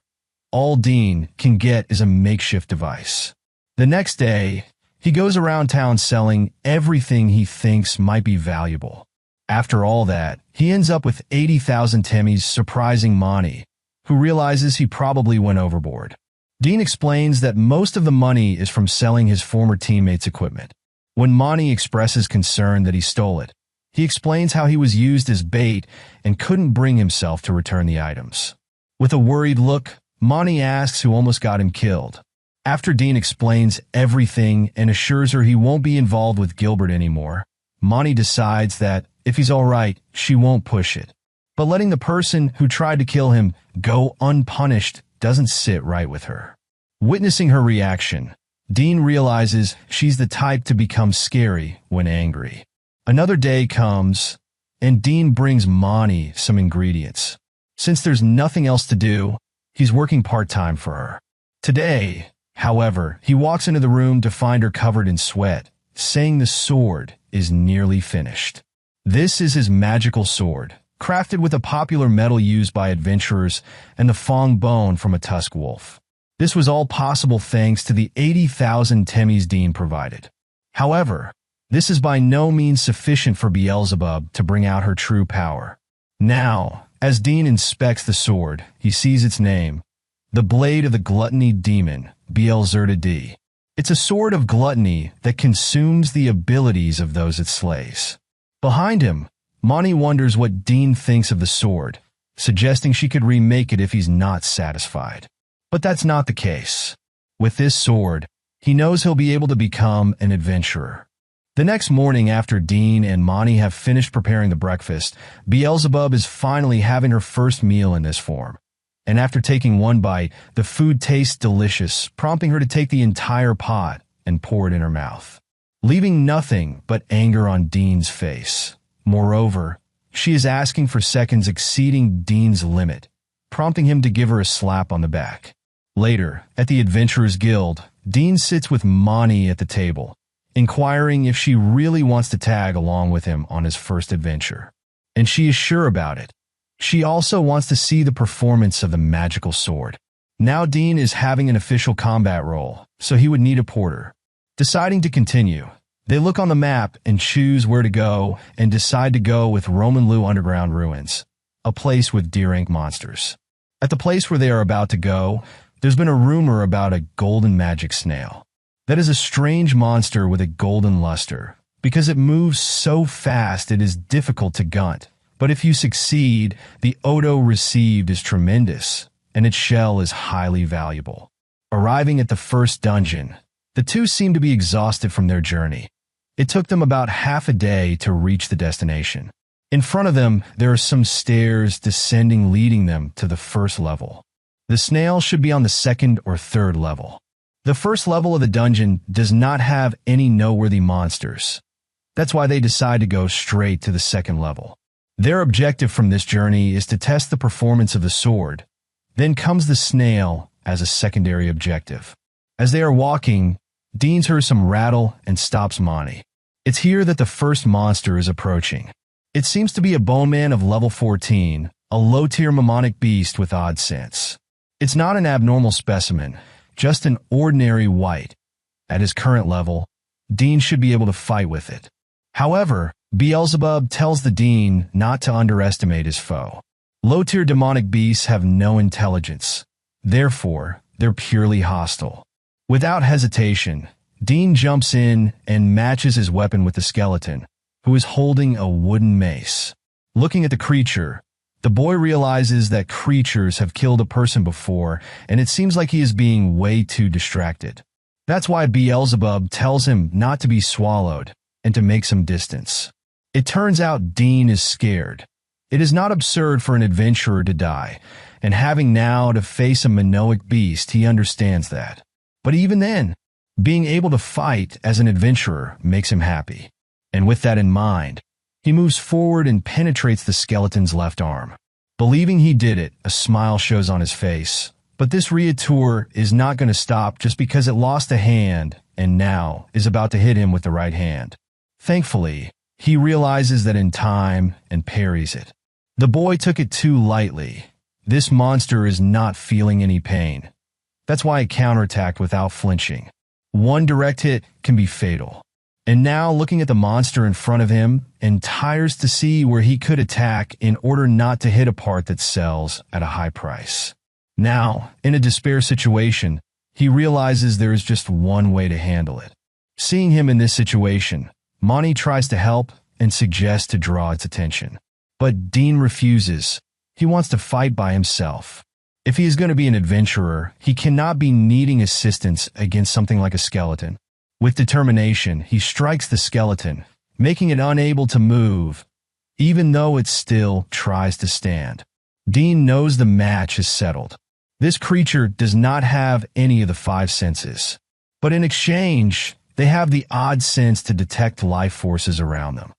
all Dean can get is a makeshift device. The next day, he goes around town selling everything he thinks might be valuable. After all that, he ends up with 80,000 temmies, surprising Mani, who realizes he probably went overboard. Dean explains that most of the money is from selling his former teammates' equipment. When Mani expresses concern that he stole it, He explains how he was used as bait and couldn't bring himself to return the items. With a worried look, Mani asks who almost got him killed. After Dean explains everything and assures her he won't be involved with Gilbert anymore, Mani decides that, if he's alright, she won't push it. But letting the person who tried to kill him go unpunished doesn't sit right with her. Witnessing her reaction, Dean realizes she's the type to become scary when angry. Another day comes, and Dean brings Mani some ingredients. Since there's nothing else to do, he's working part-time for her. Today, however, he walks into the room to find her covered in sweat, saying the sword is nearly finished. This is his magical sword, crafted with a popular metal used by adventurers and the fong bone from a tusk wolf. This was all possible thanks to the 80,000 temmies Dean provided. However, this is by no means sufficient for Beelzebub to bring out her true power. Now, as Dean inspects the sword, he sees its name, the Blade of the Gluttony Demon, Beelzebub. It's a sword of gluttony that consumes the abilities of those it slays. Behind him, Mani wonders what Dean thinks of the sword, suggesting she could remake it if he's not satisfied. But that's not the case. With this sword, he knows he'll be able to become an adventurer. The next morning after Dean and Mani have finished preparing the breakfast, Beelzebub is finally having her first meal in this form. And after taking one bite, the food tastes delicious, prompting her to take the entire pot and pour it in her mouth, leaving nothing but anger on Dean's face. Moreover, she is asking for seconds exceeding Dean's limit, prompting him to give her a slap on the back. Later, at the Adventurers Guild, Dean sits with Mani at the table, inquiring if she really wants to tag along with him on his first adventure. And she is sure about it. She also wants to see the performance of the magical sword. Now Dean is having an official combat role, so he would need a porter. Deciding to continue, they look on the map and choose where to go and decide to go with Roman Lu Underground Ruins, a place with deer ink monsters. At the place where they are about to go, there's been a rumor about a golden magic snail. That is a strange monster with a golden luster, because it moves so fast it is difficult to gunt. But if you succeed, the Odo received is tremendous, and its shell is highly valuable. Arriving at the first dungeon, the two seem to be exhausted from their journey. It took them about half a day to reach the destination. In front of them, there are some stairs descending leading them to the first level. The snail should be on the second or third level. The first level of the dungeon does not have any noteworthy monsters. That's why they decide to go straight to the second level. Their objective from this journey is to test the performance of the sword. Then comes the snail as a secondary objective. As they are walking, Dean hears some rattle and stops Mani. It's here that the first monster is approaching. It seems to be a bowman of level 14, a low-tier mnemonic beast with odd sense. It's not an abnormal specimen, just an ordinary wight. At his current level, Dean should be able to fight with it. However, Beelzebub tells the Dean not to underestimate his foe. Low-tier demonic beasts have no intelligence. Therefore, they're purely hostile. Without hesitation, Dean jumps in and matches his weapon with the skeleton, who is holding a wooden mace. Looking at the creature, the boy realizes that creatures have killed a person before, and it seems like he is being way too distracted. That's why Beelzebub tells him not to be swallowed and to make some distance. It turns out Dean is scared. It is not absurd for an adventurer to die, and having now to face a Minoic beast, he understands that. But even then, being able to fight as an adventurer makes him happy. And with that in mind, he moves forward and penetrates the skeleton's left arm. Believing he did it, a smile shows on his face. But this Reatour is not going to stop just because it lost a hand and now is about to hit him with the right hand. Thankfully, he realizes that in time and parries it. The boy took it too lightly. This monster is not feeling any pain. That's why it counterattacked without flinching. One direct hit can be fatal. And now looking at the monster in front of him and tires to see where he could attack in order not to hit a part that sells at a high price. Now, in a despair situation, he realizes there is just one way to handle it. Seeing him in this situation, Mani tries to help and suggests to draw its attention. But Dean refuses. He wants to fight by himself. If he is going to be an adventurer, he cannot be needing assistance against something like a skeleton. With determination, he strikes the skeleton, making it unable to move, even though it still tries to stand. Dean knows the match is settled. This creature does not have any of the five senses, but in exchange, they have the odd sense to detect life forces around them.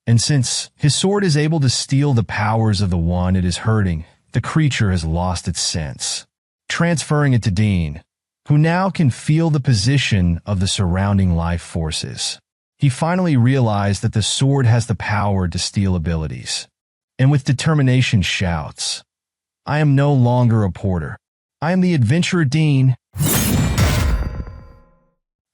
And since his sword is able to steal the powers of the one it is hurting, the creature has lost its sense, transferring it to Dean, who now can feel the position of the surrounding life forces. He finally realized that the sword has the power to steal abilities, and with determination shouts, "I am no longer a porter. I am the adventurer Dean."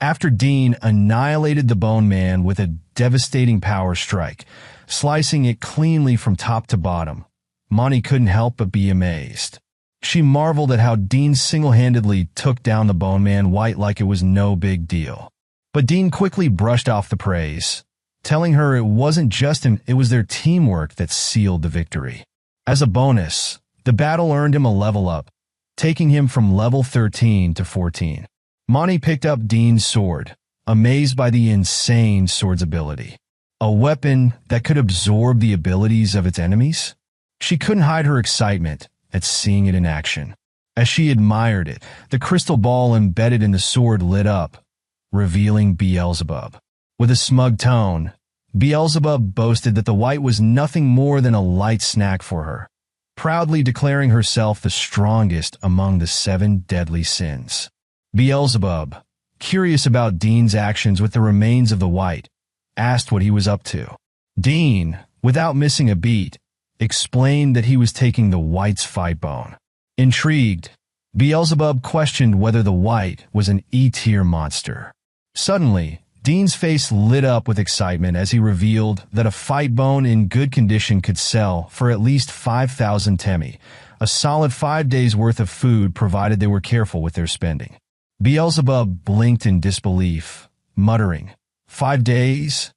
After Dean annihilated the Bone Man with a devastating power strike, slicing it cleanly from top to bottom, Mani couldn't help but be amazed. She marveled at how Dean single-handedly took down the Bone Man White like it was no big deal. But Dean quickly brushed off the praise, telling her it wasn't just him, it was their teamwork that sealed the victory. As a bonus, the battle earned him a level up, taking him from level 13 to 14. Mani picked up Dean's sword, amazed by the insane sword's ability. A weapon that could absorb the abilities of its enemies? She couldn't hide her excitement at seeing it in action. As she admired it, the crystal ball embedded in the sword lit up, revealing Beelzebub. With a smug tone, Beelzebub boasted that the white was nothing more than a light snack for her, proudly declaring herself the strongest among the 7 deadly sins. Beelzebub, curious about Dean's actions with the remains of the white, asked what he was up to. Dean, without missing a beat, explained that he was taking the white's fight bone. Intrigued, Beelzebub questioned whether the white was an E-tier monster. Suddenly, Dean's face lit up with excitement as he revealed that a fight bone in good condition could sell for at least 5,000 temi, a solid 5 days' worth of food provided they were careful with their spending. Beelzebub blinked in disbelief, muttering, 5 days?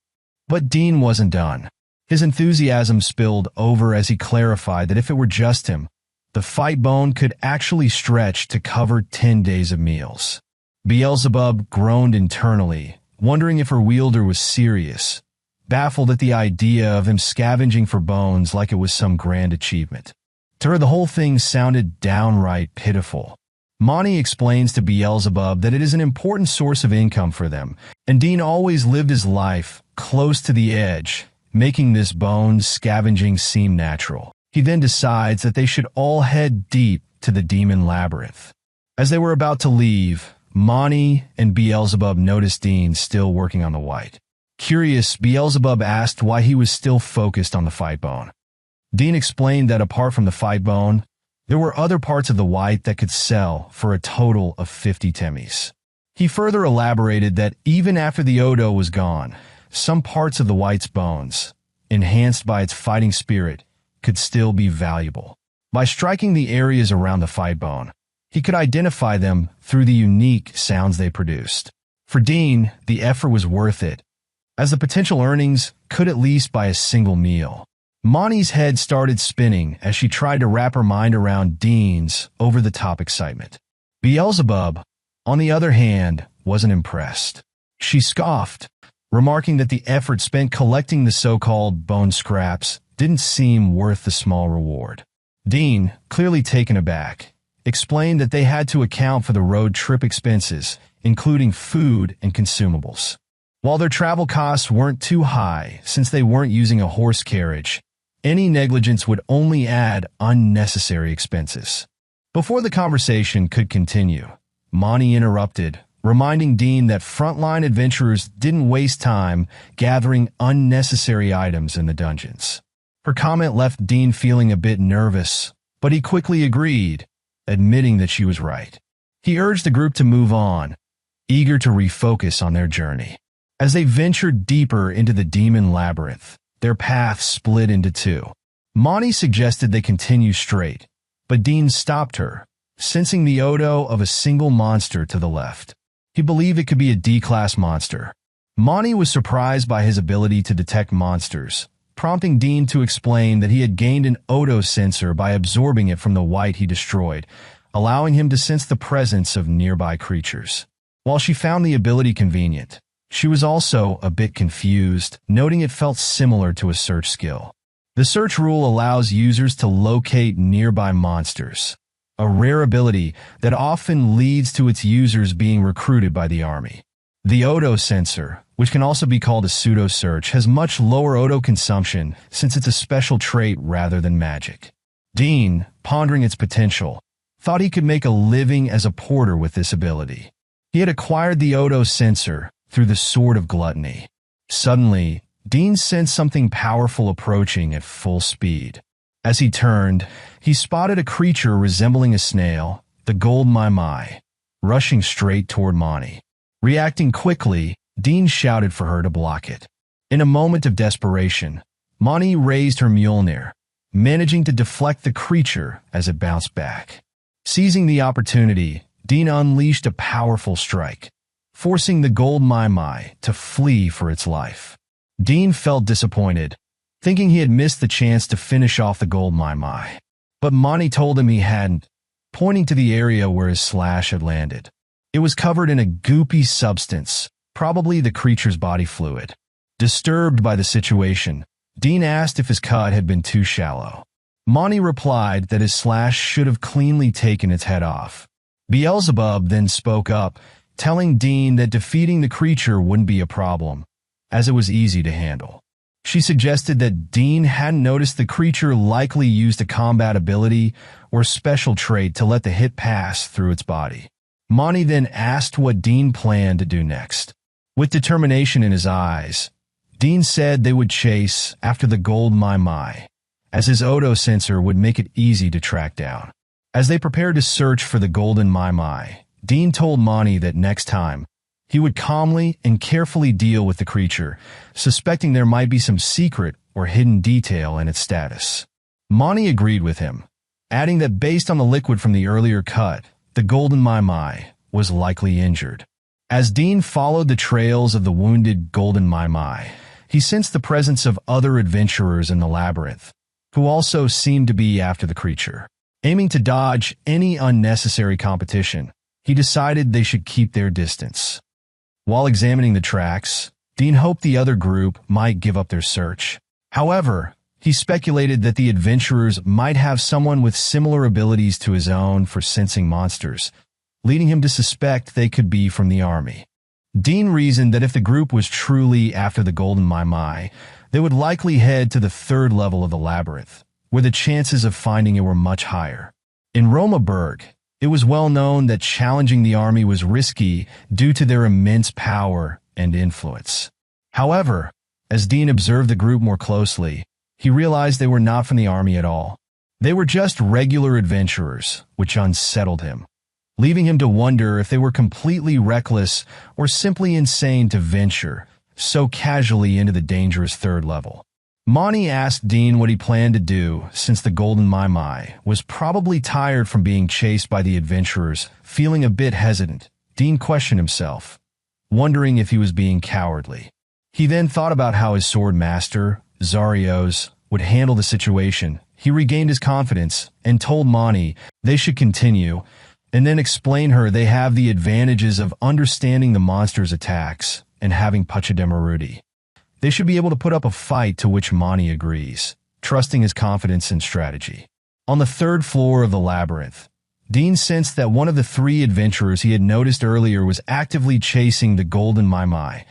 But Dean wasn't done. His enthusiasm spilled over as he clarified that if it were just him, the fight bone could actually stretch to cover 10 days of meals. Beelzebub groaned internally, wondering if her wielder was serious, baffled at the idea of him scavenging for bones like it was some grand achievement. To her, the whole thing sounded downright pitiful. Mani explains to Beelzebub that it is an important source of income for them, and Dean always lived his life close to the edge, making this bone scavenging seem natural. He then decides that they should all head deep to the demon labyrinth. As they were about to leave, Mani and Beelzebub noticed Dean still working on the white. Curious, Beelzebub asked why he was still focused on the fight bone. Dean explained that apart from the fight bone, there were other parts of the white that could sell for a total of 50 temis. He further elaborated that even after the Odo was gone, some parts of the white's bones, enhanced by its fighting spirit, could still be valuable. By striking the areas around the fight bone, he could identify them through the unique sounds they produced. For Dean, the effort was worth it, as the potential earnings could at least buy a single meal. Mani's head started spinning as she tried to wrap her mind around Dean's over-the-top excitement. Beelzebub, on the other hand, wasn't impressed. She scoffed, remarking that the effort spent collecting the so-called bone scraps didn't seem worth the small reward. Dean, clearly taken aback, explained that they had to account for the road trip expenses, including food and consumables. While their travel costs weren't too high since they weren't using a horse carriage, any negligence would only add unnecessary expenses. Before the conversation could continue, Mani interrupted, reminding Dean that frontline adventurers didn't waste time gathering unnecessary items in the dungeons. Her comment left Dean feeling a bit nervous, but he quickly agreed, admitting that she was right. He urged the group to move on, eager to refocus on their journey. As they ventured deeper into the demon labyrinth, their paths split into two. Mani suggested they continue straight, but Dean stopped her, sensing the Odo of a single monster to the left. He believed it could be a D-class monster. Mani was surprised by his ability to detect monsters, prompting Dean to explain that he had gained an Odo sensor by absorbing it from the white he destroyed, allowing him to sense the presence of nearby creatures. While she found the ability convenient, she was also a bit confused, noting it felt similar to a search skill. The search rule allows users to locate nearby monsters, a rare ability that often leads to its users being recruited by the army. The Odo sensor, which can also be called a pseudo-search, has much lower Odo consumption since it's a special trait rather than magic. Dean, pondering its potential, thought he could make a living as a porter with this ability. He had acquired the Odo sensor through the Sword of Gluttony. Suddenly, Dean sensed something powerful approaching at full speed. As he turned, he spotted a creature resembling a snail, the Gold Mai, rushing straight toward Mani. Reacting quickly, Dean shouted for her to block it. In a moment of desperation, Mani raised her Mjolnir, managing to deflect the creature as it bounced back. Seizing the opportunity, Dean unleashed a powerful strike, forcing the Gold Mai to flee for its life. Dean felt disappointed, thinking he had missed the chance to finish off the Gold Mai. But Mani told him he hadn't, pointing to the area where his slash had landed. It was covered in a goopy substance, probably the creature's body fluid. Disturbed by the situation, Dean asked if his cut had been too shallow. Mani replied that his slash should have cleanly taken its head off. Beelzebub then spoke up, telling Dean that defeating the creature wouldn't be a problem, as it was easy to handle. She suggested that Dean hadn't noticed the creature likely used a combat ability or special trait to let the hit pass through its body. Mani then asked what Dean planned to do next. With determination in his eyes, Dean said they would chase after the Gold Mai, as his Odo sensor would make it easy to track down. As they prepared to search for the Golden Mai, Dean told Mani that next time, he would calmly and carefully deal with the creature, suspecting there might be some secret or hidden detail in its status. Mani agreed with him, adding that based on the liquid from the earlier cut, the Golden Mai was likely injured. As Dean followed the trails of the wounded Golden Mai, he sensed the presence of other adventurers in the labyrinth, who also seemed to be after the creature. Aiming to dodge any unnecessary competition, he decided they should keep their distance. While examining the tracks, Dean hoped the other group might give up their search. However, he speculated that the adventurers might have someone with similar abilities to his own for sensing monsters, leading him to suspect they could be from the army. Dean reasoned that if the group was truly after the Golden Mai, they would likely head to the third level of the labyrinth, where the chances of finding it were much higher. In Romaberg, it was well known that challenging the army was risky due to their immense power and influence. However, as Dean observed the group more closely, he realized they were not from the army at all. They were just regular adventurers, which unsettled him, leaving him to wonder if they were completely reckless or simply insane to venture so casually into the dangerous third level. Mani asked Dean what he planned to do since the Golden Mai was probably tired from being chased by the adventurers. Feeling a bit hesitant, Dean questioned himself, wondering if he was being cowardly. He then thought about how his sword master, Zarios, would handle the situation. He regained his confidence and told Mani they should continue, and then explain her they have the advantages of understanding the monster's attacks and having Pachademaruti. They should be able to put up a fight, to which Mani agrees, trusting his confidence and strategy. On the third floor of the labyrinth, Dean sensed that one of the three adventurers he had noticed earlier was actively chasing the Golden Mai,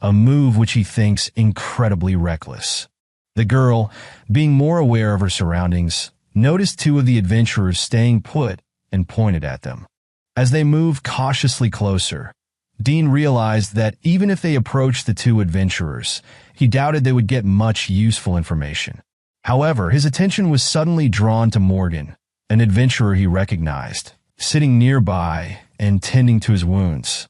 a move which he thinks incredibly reckless. The girl, being more aware of her surroundings, noticed two of the adventurers staying put and pointed at them. As they moved cautiously closer, Dean realized that even if they approached the two adventurers, he doubted they would get much useful information. However, his attention was suddenly drawn to Morgan, an adventurer he recognized, sitting nearby and tending to his wounds.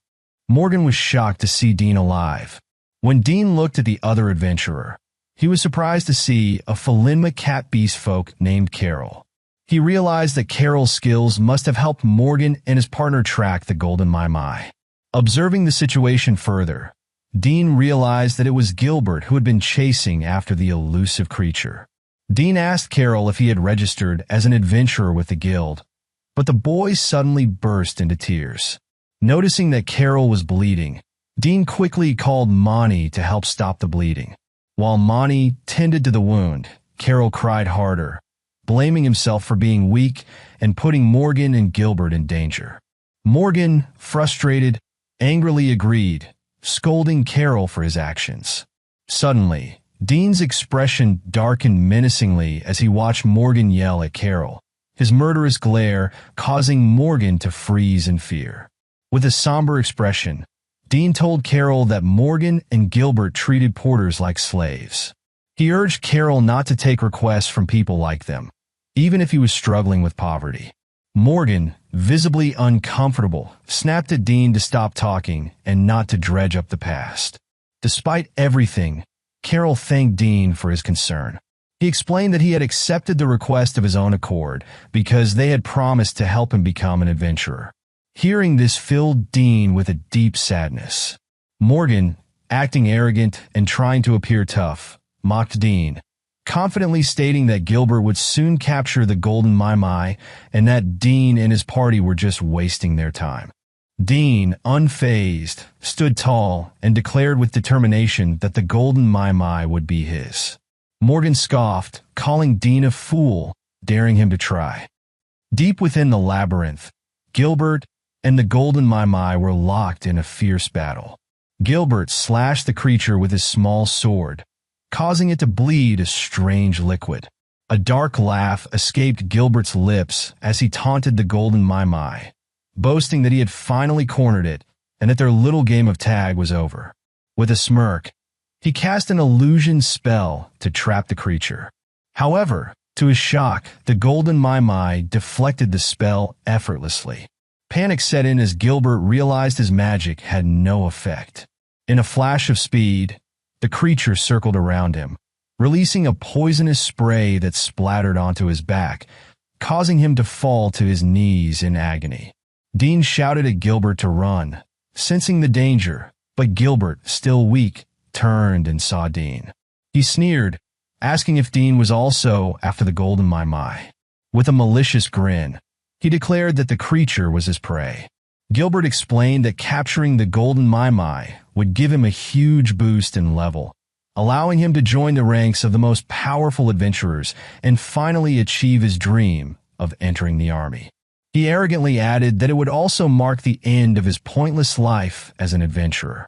Morgan was shocked to see Dean alive. When Dean looked at the other adventurer, he was surprised to see a Falinma cat beast folk named Carol. He realized that Carol's skills must have helped Morgan and his partner track the Golden Mai. Observing the situation further, Dean realized that it was Gilbert who had been chasing after the elusive creature. Dean asked Carol if he had registered as an adventurer with the guild, but the boy suddenly burst into tears. Noticing that Carol was bleeding, Dean quickly called Monty to help stop the bleeding. While Monty tended to the wound, Carol cried harder, blaming himself for being weak and putting Morgan and Gilbert in danger. Morgan, frustrated, angrily agreed, scolding Carol for his actions. Suddenly, Dean's expression darkened menacingly as he watched Morgan yell at Carol, his murderous glare causing Morgan to freeze in fear. With a somber expression, Dean told Carol that Morgan and Gilbert treated porters like slaves. He urged Carol not to take requests from people like them, even if he was struggling with poverty. Morgan, visibly uncomfortable, snapped at Dean to stop talking and not to dredge up the past. Despite everything, Carol thanked Dean for his concern. He explained that he had accepted the request of his own accord because they had promised to help him become an adventurer. Hearing this filled Dean with a deep sadness. Morgan, acting arrogant and trying to appear tough, mocked Dean, confidently stating that Gilbert would soon capture the Golden Mai and that Dean and his party were just wasting their time. Dean, unfazed, stood tall and declared with determination that the Golden Mai would be his. Morgan scoffed, calling Dean a fool, daring him to try. Deep within the labyrinth, Gilbert and the Golden Mai were locked in a fierce battle. Gilbert slashed the creature with his small sword, causing it to bleed a strange liquid. A dark laugh escaped Gilbert's lips as he taunted the Golden Mai, boasting that he had finally cornered it and that their little game of tag was over. With a smirk, he cast an illusion spell to trap the creature. However, to his shock, the Golden Mai deflected the spell effortlessly. Panic set in as Gilbert realized his magic had no effect. In a flash of speed, the creature circled around him, releasing a poisonous spray that splattered onto his back, causing him to fall to his knees in agony. Dean shouted at Gilbert to run, sensing the danger, but Gilbert, still weak, turned and saw Dean. He sneered, asking if Dean was also after the Golden Mai. With a malicious grin, he declared that the creature was his prey. Gilbert explained that capturing the Golden Mai would give him a huge boost in level, allowing him to join the ranks of the most powerful adventurers and finally achieve his dream of entering the army. He arrogantly added that it would also mark the end of his pointless life as an adventurer.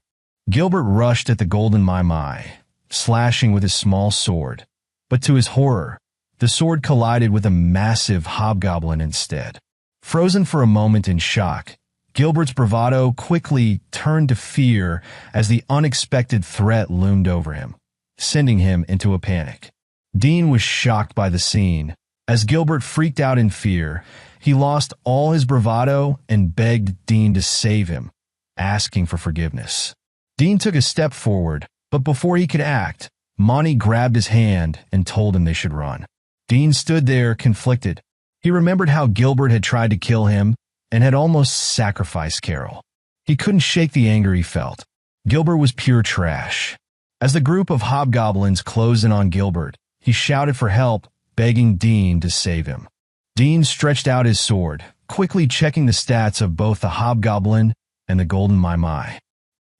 Gilbert rushed at the Golden Mai, slashing with his small sword, but to his horror, the sword collided with a massive hobgoblin instead. Frozen for a moment in shock, Gilbert's bravado quickly turned to fear as the unexpected threat loomed over him, sending him into a panic. Dean was shocked by the scene. As Gilbert freaked out in fear, he lost all his bravado and begged Dean to save him, asking for forgiveness. Dean took a step forward, but before he could act, Monty grabbed his hand and told him they should run. Dean stood there, conflicted. He remembered how Gilbert had tried to kill him and had almost sacrificed Carol. He couldn't shake the anger he felt. Gilbert was pure trash. As the group of hobgoblins closed in on Gilbert, he shouted for help, begging Dean to save him. Dean stretched out his sword, quickly checking the stats of both the hobgoblin and the Golden Mai.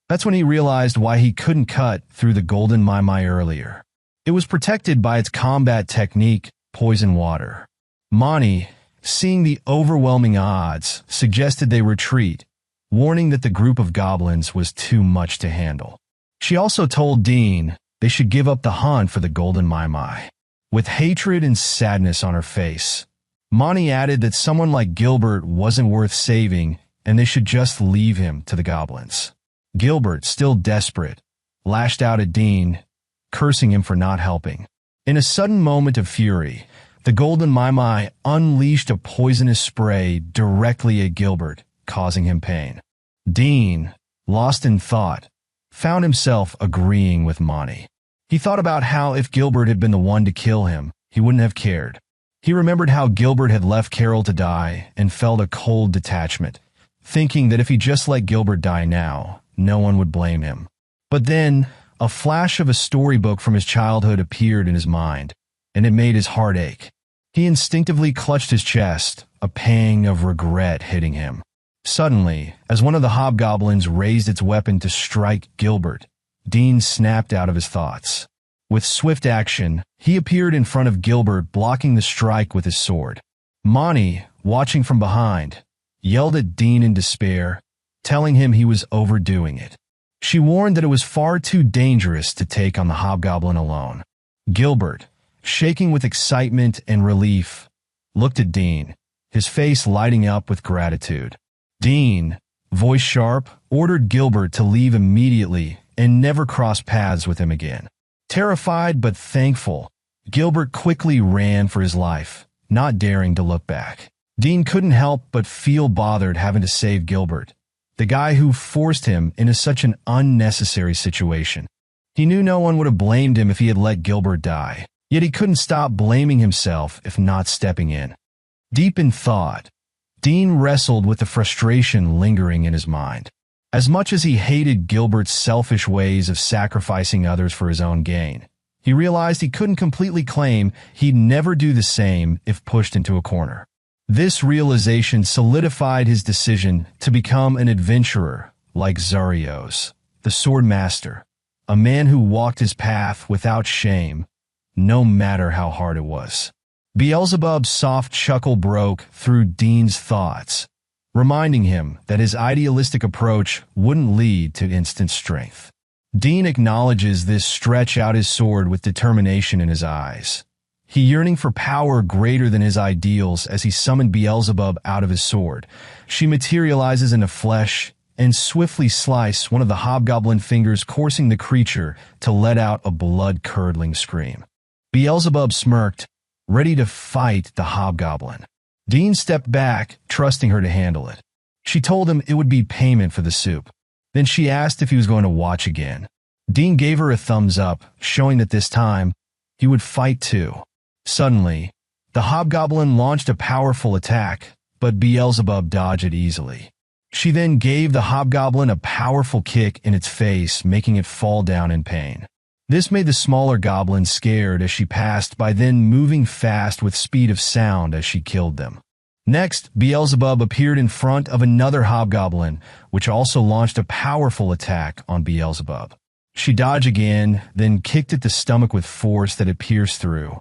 That's when he realized why he couldn't cut through the Golden Mai earlier. It was protected by its combat technique, poison water. Monty, seeing the overwhelming odds, suggested they retreat, warning that the group of goblins was too much to handle. She also told Dean they should give up the hunt for the Golden Mai. With hatred and sadness on her face, Monty added that someone like Gilbert wasn't worth saving and they should just leave him to the goblins. Gilbert, still desperate, lashed out at Dean, cursing him for not helping. In a sudden moment of fury, the Golden Mai unleashed a poisonous spray directly at Gilbert, causing him pain. Dean, lost in thought, found himself agreeing with Monty. He thought about how if Gilbert had been the one to kill him, he wouldn't have cared. He remembered how Gilbert had left Carol to die and felt a cold detachment, thinking that if he just let Gilbert die now, no one would blame him. But then, a flash of a storybook from his childhood appeared in his mind, and it made his heart ache. He instinctively clutched his chest, a pang of regret hitting him. Suddenly, as one of the hobgoblins raised its weapon to strike Gilbert, Dean snapped out of his thoughts. With swift action, he appeared in front of Gilbert, blocking the strike with his sword. Monty, watching from behind, yelled at Dean in despair, telling him he was overdoing it. She warned that it was far too dangerous to take on the hobgoblin alone. Gilbert, shaking with excitement and relief, looked at Dean, his face lighting up with gratitude. Dean, voice sharp, ordered Gilbert to leave immediately and never cross paths with him again. Terrified but thankful, Gilbert quickly ran for his life, not daring to look back. Dean couldn't help but feel bothered having to save Gilbert, the guy who forced him into such an unnecessary situation. He knew no one would have blamed him if he had let Gilbert die, yet he couldn't stop blaming himself if not stepping in. Deep in thought, Dean wrestled with the frustration lingering in his mind. As much as he hated Gilbert's selfish ways of sacrificing others for his own gain, he realized he couldn't completely claim he'd never do the same if pushed into a corner. This realization solidified his decision to become an adventurer like Zarios, the sword master, a man who walked his path without shame, no matter how hard it was. Beelzebub's soft chuckle broke through Dean's thoughts, reminding him that his idealistic approach wouldn't lead to instant strength. Dean acknowledges this, stretch out his sword with determination in his eyes. He yearning for power greater than his ideals as he summoned Beelzebub out of his sword. She materializes into flesh and swiftly slices one of the hobgoblin fingers, coursing the creature to let out a blood-curdling scream. Beelzebub smirked, ready to fight the hobgoblin. Dean stepped back, trusting her to handle it. She told him it would be payment for the soup. Then she asked if he was going to watch again. Dean gave her a thumbs up, showing that this time he would fight too. Suddenly, the hobgoblin launched a powerful attack, but Beelzebub dodged it easily. She then gave the hobgoblin a powerful kick in its face, making it fall down in pain. This made the smaller goblin scared as she passed by, then moving fast with speed of sound as she killed them. Next, Beelzebub appeared in front of another hobgoblin, which also launched a powerful attack on Beelzebub. She dodged again, then kicked at the stomach with force that it pierced through.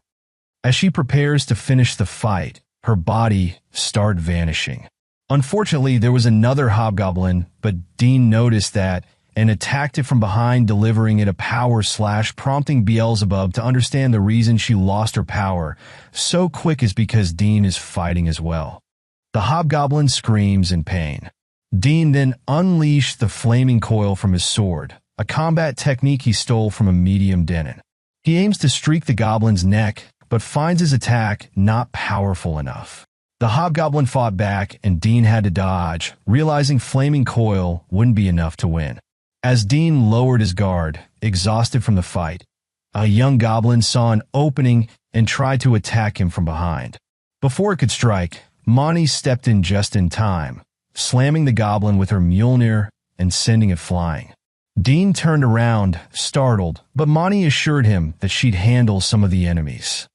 As she prepares to finish the fight, her body started vanishing. Unfortunately, there was another hobgoblin, but Dean noticed that and attacked it from behind, delivering it a power slash, prompting Beelzebub to understand the reason she lost her power so quick is because Dean is fighting as well. The hobgoblin screams in pain. Dean then unleashed the flaming coil from his sword, a combat technique he stole from a medium Denon. He aims to streak the goblin's neck, but finds his attack not powerful enough. The hobgoblin fought back, and Dean had to dodge, realizing flaming coil wouldn't be enough to win. As Dean lowered his guard, exhausted from the fight, a young goblin saw an opening and tried to attack him from behind. Before it could strike, Monty stepped in just in time, slamming the goblin with her Mjolnir and sending it flying. Dean turned around, startled, but Monty assured him that she'd handle some of the enemies.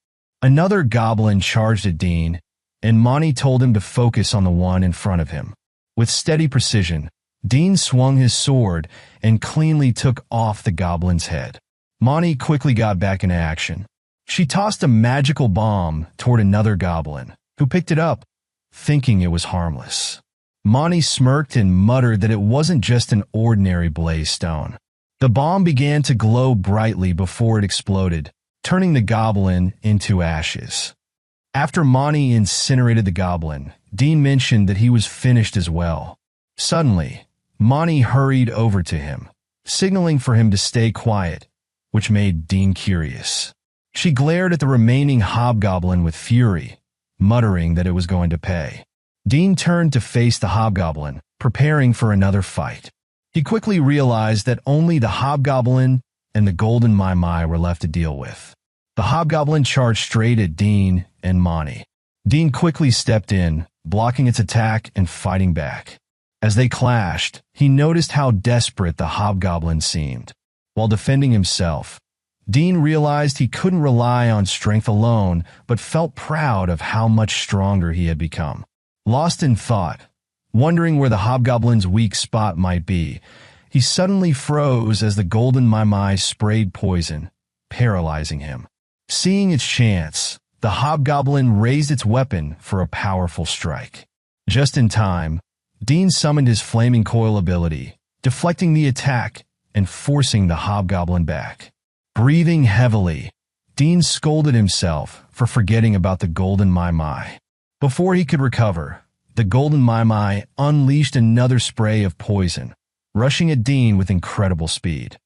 Another goblin charged at Dean, and Monty told him to focus on the one in front of him. With steady precision, Dean swung his sword and cleanly took off the goblin's head. Monty quickly got back into action. She tossed a magical bomb toward another goblin, who picked it up, thinking it was harmless. Monty smirked and muttered that it wasn't just an ordinary blaze stone. The bomb began to glow brightly before it exploded, turning the goblin into ashes. After Monty incinerated the goblin, Dean mentioned that he was finished as well. Suddenly, Monty hurried over to him, signaling for him to stay quiet, which made Dean curious. She glared at the remaining hobgoblin with fury, muttering that it was going to pay. Dean turned to face the hobgoblin, preparing for another fight. He quickly realized that only the hobgoblin and the golden Mai were left to deal with. The hobgoblin charged straight at Dean and Monty. Dean quickly stepped in, blocking its attack and fighting back. As they clashed, he noticed how desperate the hobgoblin seemed. While defending himself, Dean realized he couldn't rely on strength alone, but felt proud of how much stronger he had become. Lost in thought, wondering where the hobgoblin's weak spot might be, he suddenly froze as the golden Mai sprayed poison, paralyzing him. Seeing its chance, the hobgoblin raised its weapon for a powerful strike. Just in time, Dean summoned his flaming coil ability, deflecting the attack and forcing the hobgoblin back. Breathing heavily, Dean scolded himself for forgetting about the golden Mai. Before he could recover, the golden Mai unleashed another spray of poison, rushing at Dean with incredible speed.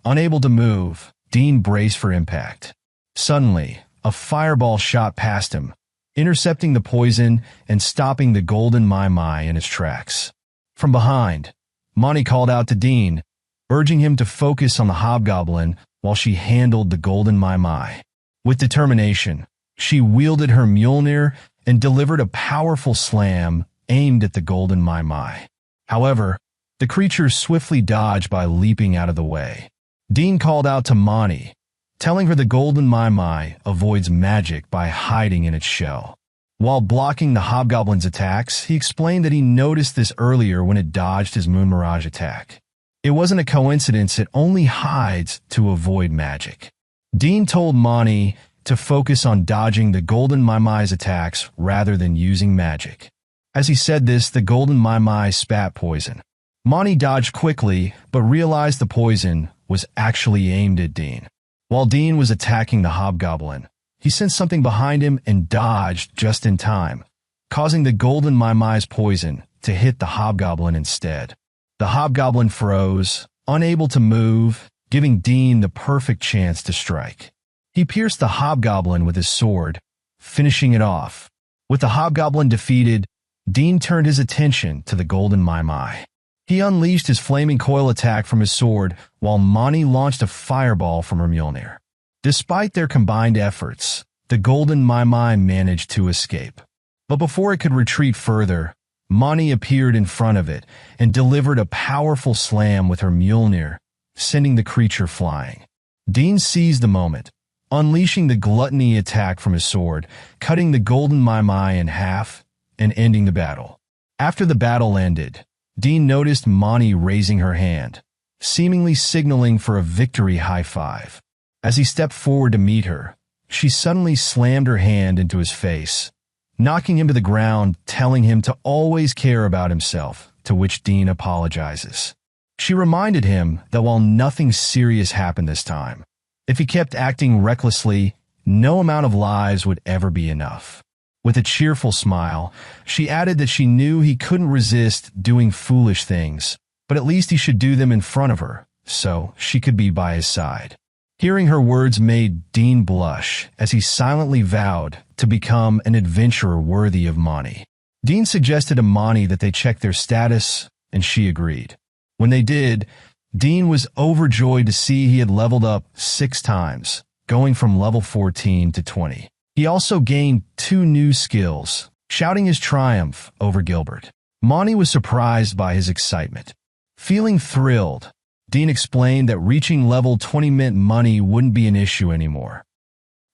Unable to move, Dean braced for impact. Suddenly, a fireball shot past him, intercepting the poison and stopping the golden Mai in its tracks. From behind, Monty called out to Dean, urging him to focus on the hobgoblin while she handled the golden Mai. With determination, she wielded her Mjolnir and delivered a powerful slam aimed at the golden Mai. However, the creature swiftly dodged by leaping out of the way. Dean called out to Monty, telling her the golden Mai avoids magic by hiding in its shell. While blocking the hobgoblin's attacks, he explained that he noticed this earlier when it dodged his Moon Mirage attack. It wasn't a coincidence, it only hides to avoid magic. Dean told Monty to focus on dodging the golden Mai's attacks rather than using magic. As he said this, the golden Mai spat poison. Monty dodged quickly, but realized the poison was actually aimed at Dean. While Dean was attacking the hobgoblin, he sensed something behind him and dodged just in time, causing the golden Mai's poison to hit the hobgoblin instead. The hobgoblin froze, unable to move, giving Dean the perfect chance to strike. He pierced the hobgoblin with his sword, finishing it off. With the hobgoblin defeated, Dean turned his attention to the golden Mai. He unleashed his flaming coil attack from his sword, while Monty launched a fireball from her Mjolnir. Despite their combined efforts, the golden Mai managed to escape. But before it could retreat further, Monty appeared in front of it and delivered a powerful slam with her Mjolnir, sending the creature flying. Dean seized the moment, unleashing the gluttony attack from his sword, cutting the golden Mai in half and ending the battle. After the battle ended, Dean noticed Monty raising her hand, seemingly signaling for a victory high five. As he stepped forward to meet her, she suddenly slammed her hand into his face, knocking him to the ground, telling him to always care about himself, to which Dean apologizes. She reminded him that while nothing serious happened this time, if he kept acting recklessly, no amount of lies would ever be enough. With a cheerful smile, she added that she knew he couldn't resist doing foolish things, but at least he should do them in front of her, so she could be by his side. Hearing her words made Dean blush as he silently vowed to become an adventurer worthy of Monty. Dean suggested to Monty that they check their status, and she agreed. When they did, Dean was overjoyed to see he had leveled up 6 times, going from level 14 to 20. He also gained 2 new skills, shouting his triumph over Gilbert. Monty was surprised by his excitement. Feeling thrilled, Dean explained that reaching level 20 meant money wouldn't be an issue anymore.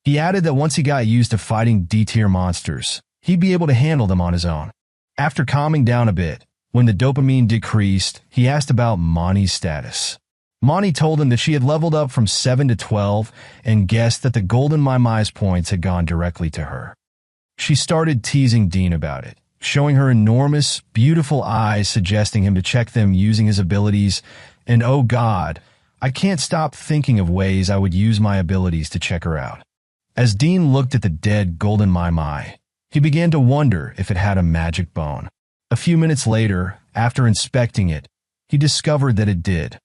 He added that once he got used to fighting D-tier monsters, he'd be able to handle them on his own. After calming down a bit, when the dopamine decreased, he asked about Monty's status. Monty told him that she had leveled up from 7 to 12 and guessed that the golden Mai's points had gone directly to her. She started teasing Dean about it, showing her enormous, beautiful eyes suggesting him to check them using his abilities, and oh God, I can't stop thinking of ways I would use my abilities to check her out. As Dean looked at the dead golden Mai, he began to wonder if it had a magic bone. A few minutes later, after inspecting it, he discovered that it did.